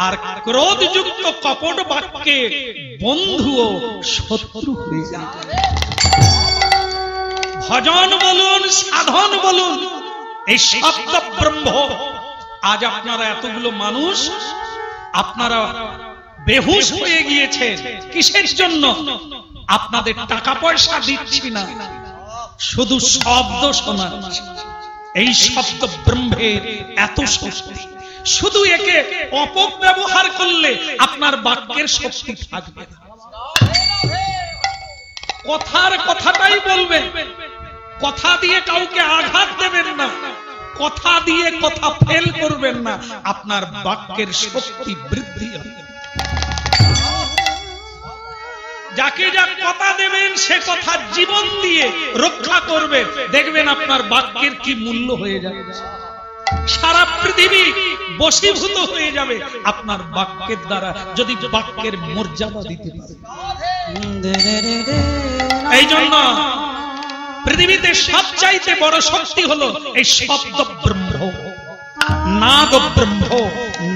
আর ক্রোধযুক্ত কপট বাক্যে বন্ধু ও শত্রু হয়ে যায়। ভজন বলুন, সাধন বলুন, এই শব্দ ব্রহ্ম। আজ আপনারা এতগুলো মানুষ, আপনারা বেহুশ হয়ে গিয়েছেন, কিসের জন্য? আপনাদের টাকা পয়সা দিচ্ছি না, শুধু শব্দ শোনাচ্ছি। এই শব্দ ব্রহ্মের এত শক্তি, শুধু একে অপব্যবহার করলে আপনার বাক্যের শক্তি থাকবে না। কথার কথাটাই বলবেন, কথা দিয়ে কাউকে আঘাত দেবেন না, কথা দিয়ে কথা ফেল করবেন না, আপনার বাক্যের শক্তি বৃদ্ধি হবে। যাকে যা কথা দেবেন সে কথা জীবন দিয়ে রক্ষা করবেন, দেখবেন আপনার বাক্যের কি মূল্য হয়ে যাবে। সারা পৃথিবী বশীভূত হয়ে যাবে আপনার বাক্যের দ্বারা, যদি বাক্যের মর্যাদা দিতে পারে। এই জন্য পৃথিবীতে সবচাইতে বড় শক্তি হলো এই শব্দ ব্রহ্ম, নাদ ব্রহ্ম,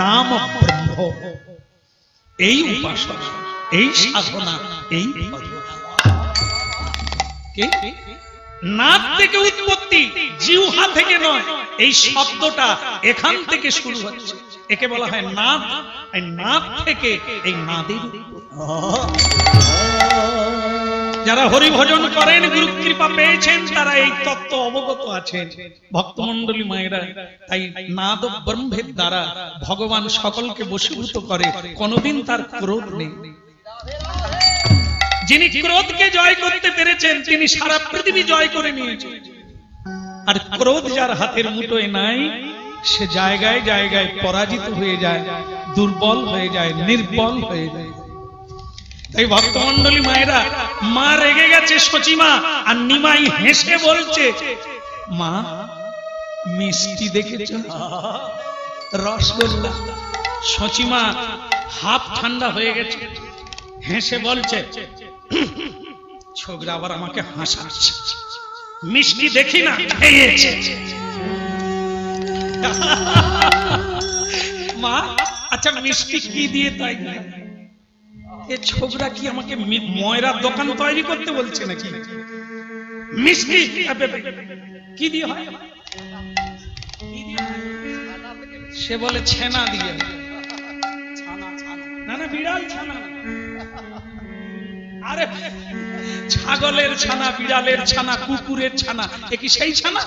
নাম ব্রহ্ম। এই উপাসনা, এই সাধনা, এই নাদ থেকে উৎপত্তি, জিহ্বা থেকে নয়। এই শব্দটা এখান থেকে শুরু হচ্ছে, একে বলা হয় নাদ। এই নাদ থেকে এই নাদের যারা হরি ভজন করেন, গুরু কৃপা পেয়েছেন, তারা এই তত্ত্ব অবগত আছেন। ভক্তমণ্ডলী মায়েরা, তাই নাদ ব্রহ্মের দ্বারা ভগবান সকলকে বশীভূত করে, কোনদিন তার ক্রোধ নেই। যিনি ক্রোধকে জয় করতে পেরেছেন, তিনি সারা পৃথিবী জয় করে নিয়েছেন। আর ক্রোধ যার হাতের মুঠোয় নাই, সে জায়গায় জায়গায় পরাজিত হয়ে যায়, দুর্বল হয়ে যায়, নির্বল হয়ে যায়। তাই ভক্তমণ্ডলী মায়েরা, মা রেগে গেছে সচিমা, আর নিমাই হেসে বলছে, মা মিষ্টি দেখেছ? রসগোল্লা। সচিমা হাফ ঠান্ডা হয়ে গেছে, হেসে বলছে, ছোকরা আবার আমাকে হাসাচ্ছে, মিষ্টি দেখি না খেয়েছে। মা আচ্ছা মিষ্টি কি দিয়ে তাই? এ ছোকরা কি আমাকে ময়রার দোকান তৈরি করতে বলছে নাকি? মিষ্টি কি দিয়ে হয়? সে বলে ছানা দিয়ে। না না, বিড়াল ছানা। আরে ছাগলের ছানা, বিড়ালের ছানা, কুকুরের ছানা, এ কি সেই ছানা?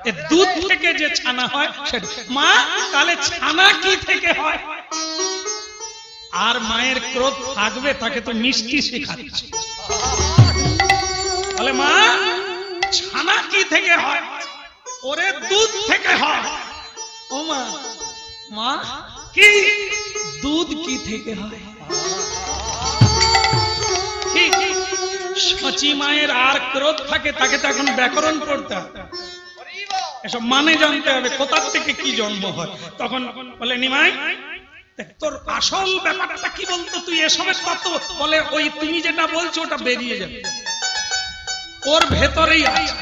এ দুধ থেকে যে ছানা হয় সেটা। মা তাহলে ছানা কি থেকে হয়? আর মায়ের ক্রোধ থাকবে, তাকে তো মিষ্টি শেখাচ্ছে। বলে মা ছানা কি থেকে হয়? ওরে দুধ থেকে হয়। ও মা, মা কি দুধ কি থেকে হয়? সচি মায়ের আর ক্রোধ থাকে, তাকে তো এখন ব্যাকরণ পড়তে হবে, এসব মানে জানতে হবে, কোথা থেকে কি জন্ম হয়। তখন বলে নিমাই তোর আসল ব্যাপারটা কি বলতো, তুই এসবের তত্ত্ব বলে ওই তুমি যেটা বলছো ওটা বেরিয়ে যাবে, ওর ভেতরেই আছে,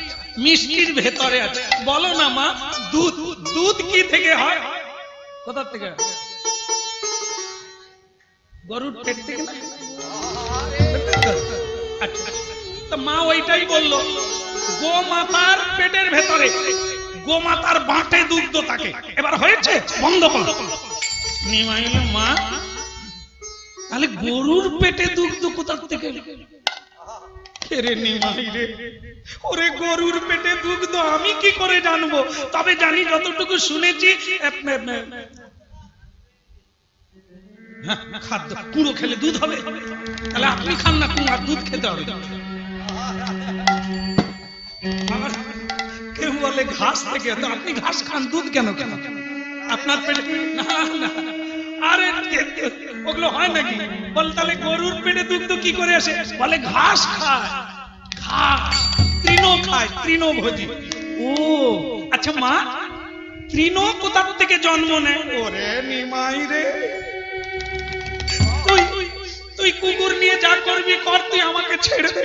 মিষ্টির ভেতরে আছে। বলো না মা, দুধ দুধ কি থেকে হয়? কোথা থেকে? গরুর পেট থেকে না? আচ্ছা, তো মা ওইটাই বললো, গোমাতার পেটের ভেতরে, গোমাতার বাঁটে দুগ্ধ থাকে। এবার হয়েছে, বন্ধ করো। নিমাইল মা তাহলে গরুর পেটে দুগ্ধ কোথা থেকে? রে নিমাই রে, ওরে গরুর পেটে দুগ্ধ আমি কি করে জানবো? তবে জানি যতটুকু শুনেছি, খাদ্য কুড়ো খেলে দুধ হবে, তাহলে আপনি খান না, কুড়ার দুধ খেতে হবে। কেউ বলে ঘাস থেকে, তো আপনি ঘাস খান, দুধ কেন? কেন আপনার পেটে? না না, আরে ওগুলো হয় নাকি? বল তাহলে গরুর পেটে দুধ কি করে আসে? বলে ঘাস খায়, ঘাস তৃণ খায়, তৃণভোজী। ও আচ্ছা মা, তৃণ কোথা থেকে জন্ম নেয়? ওরে নিমাই রে, তুই কুকুর নিয়ে যা করবি কর, তুই আমাকে ছেড়ে দে।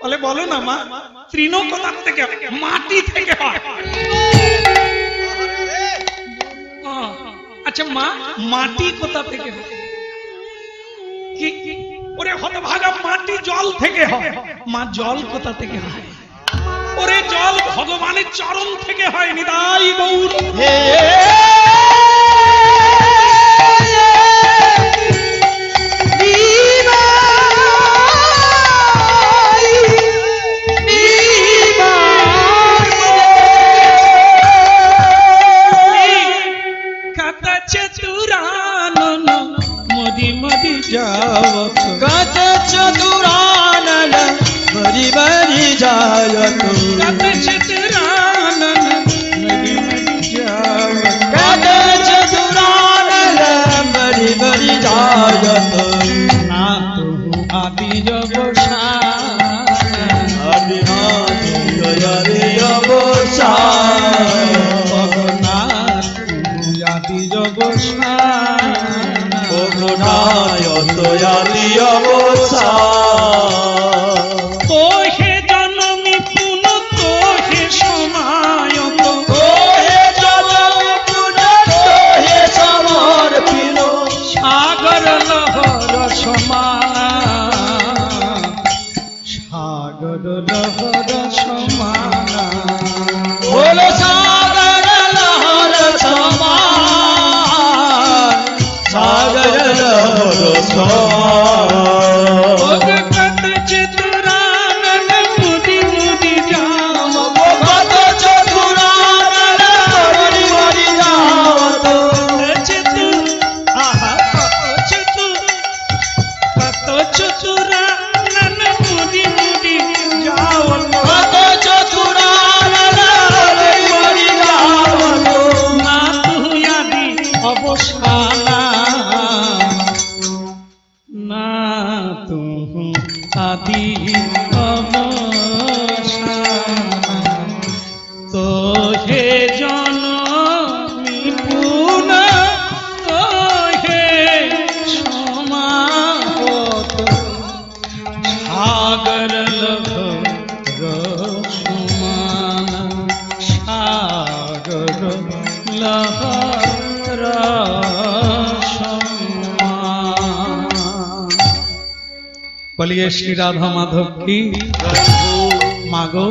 বলে বলো না মা, তৃণ কোথা থেকে? মাটি থেকে হয়। আচ্ছা মা, মাটি কোথা থেকে হয়? ওরে হতভাগা, মাটি জল থেকে হয়। মা জল কোথা থেকে হয়? ওরে জল ভগবানের চরণ থেকে হয়। নিতাই গৌর। कत चतुरानन मरि मरि जायत, कत चतुरानन मरि मरि जायत, कत चतुरानन मरि मरि जायत। नाथ आदि जगोसाई, आदि आदि जगोसाई, भगनाथ आदि जगोसाई, তোহে জনমি পুন তোহে সমায়ত, তোহে জনমি পুন তোহে সমর্পিত, সাগর লহর সমান, সাগর লহর আদি অবসান তো হে জনমী পুনা তো হে সমাগত সাগর লহর সমান সাগর লহর সমান। বলিয়ে শ্রী রাধা মাধব কি মাগো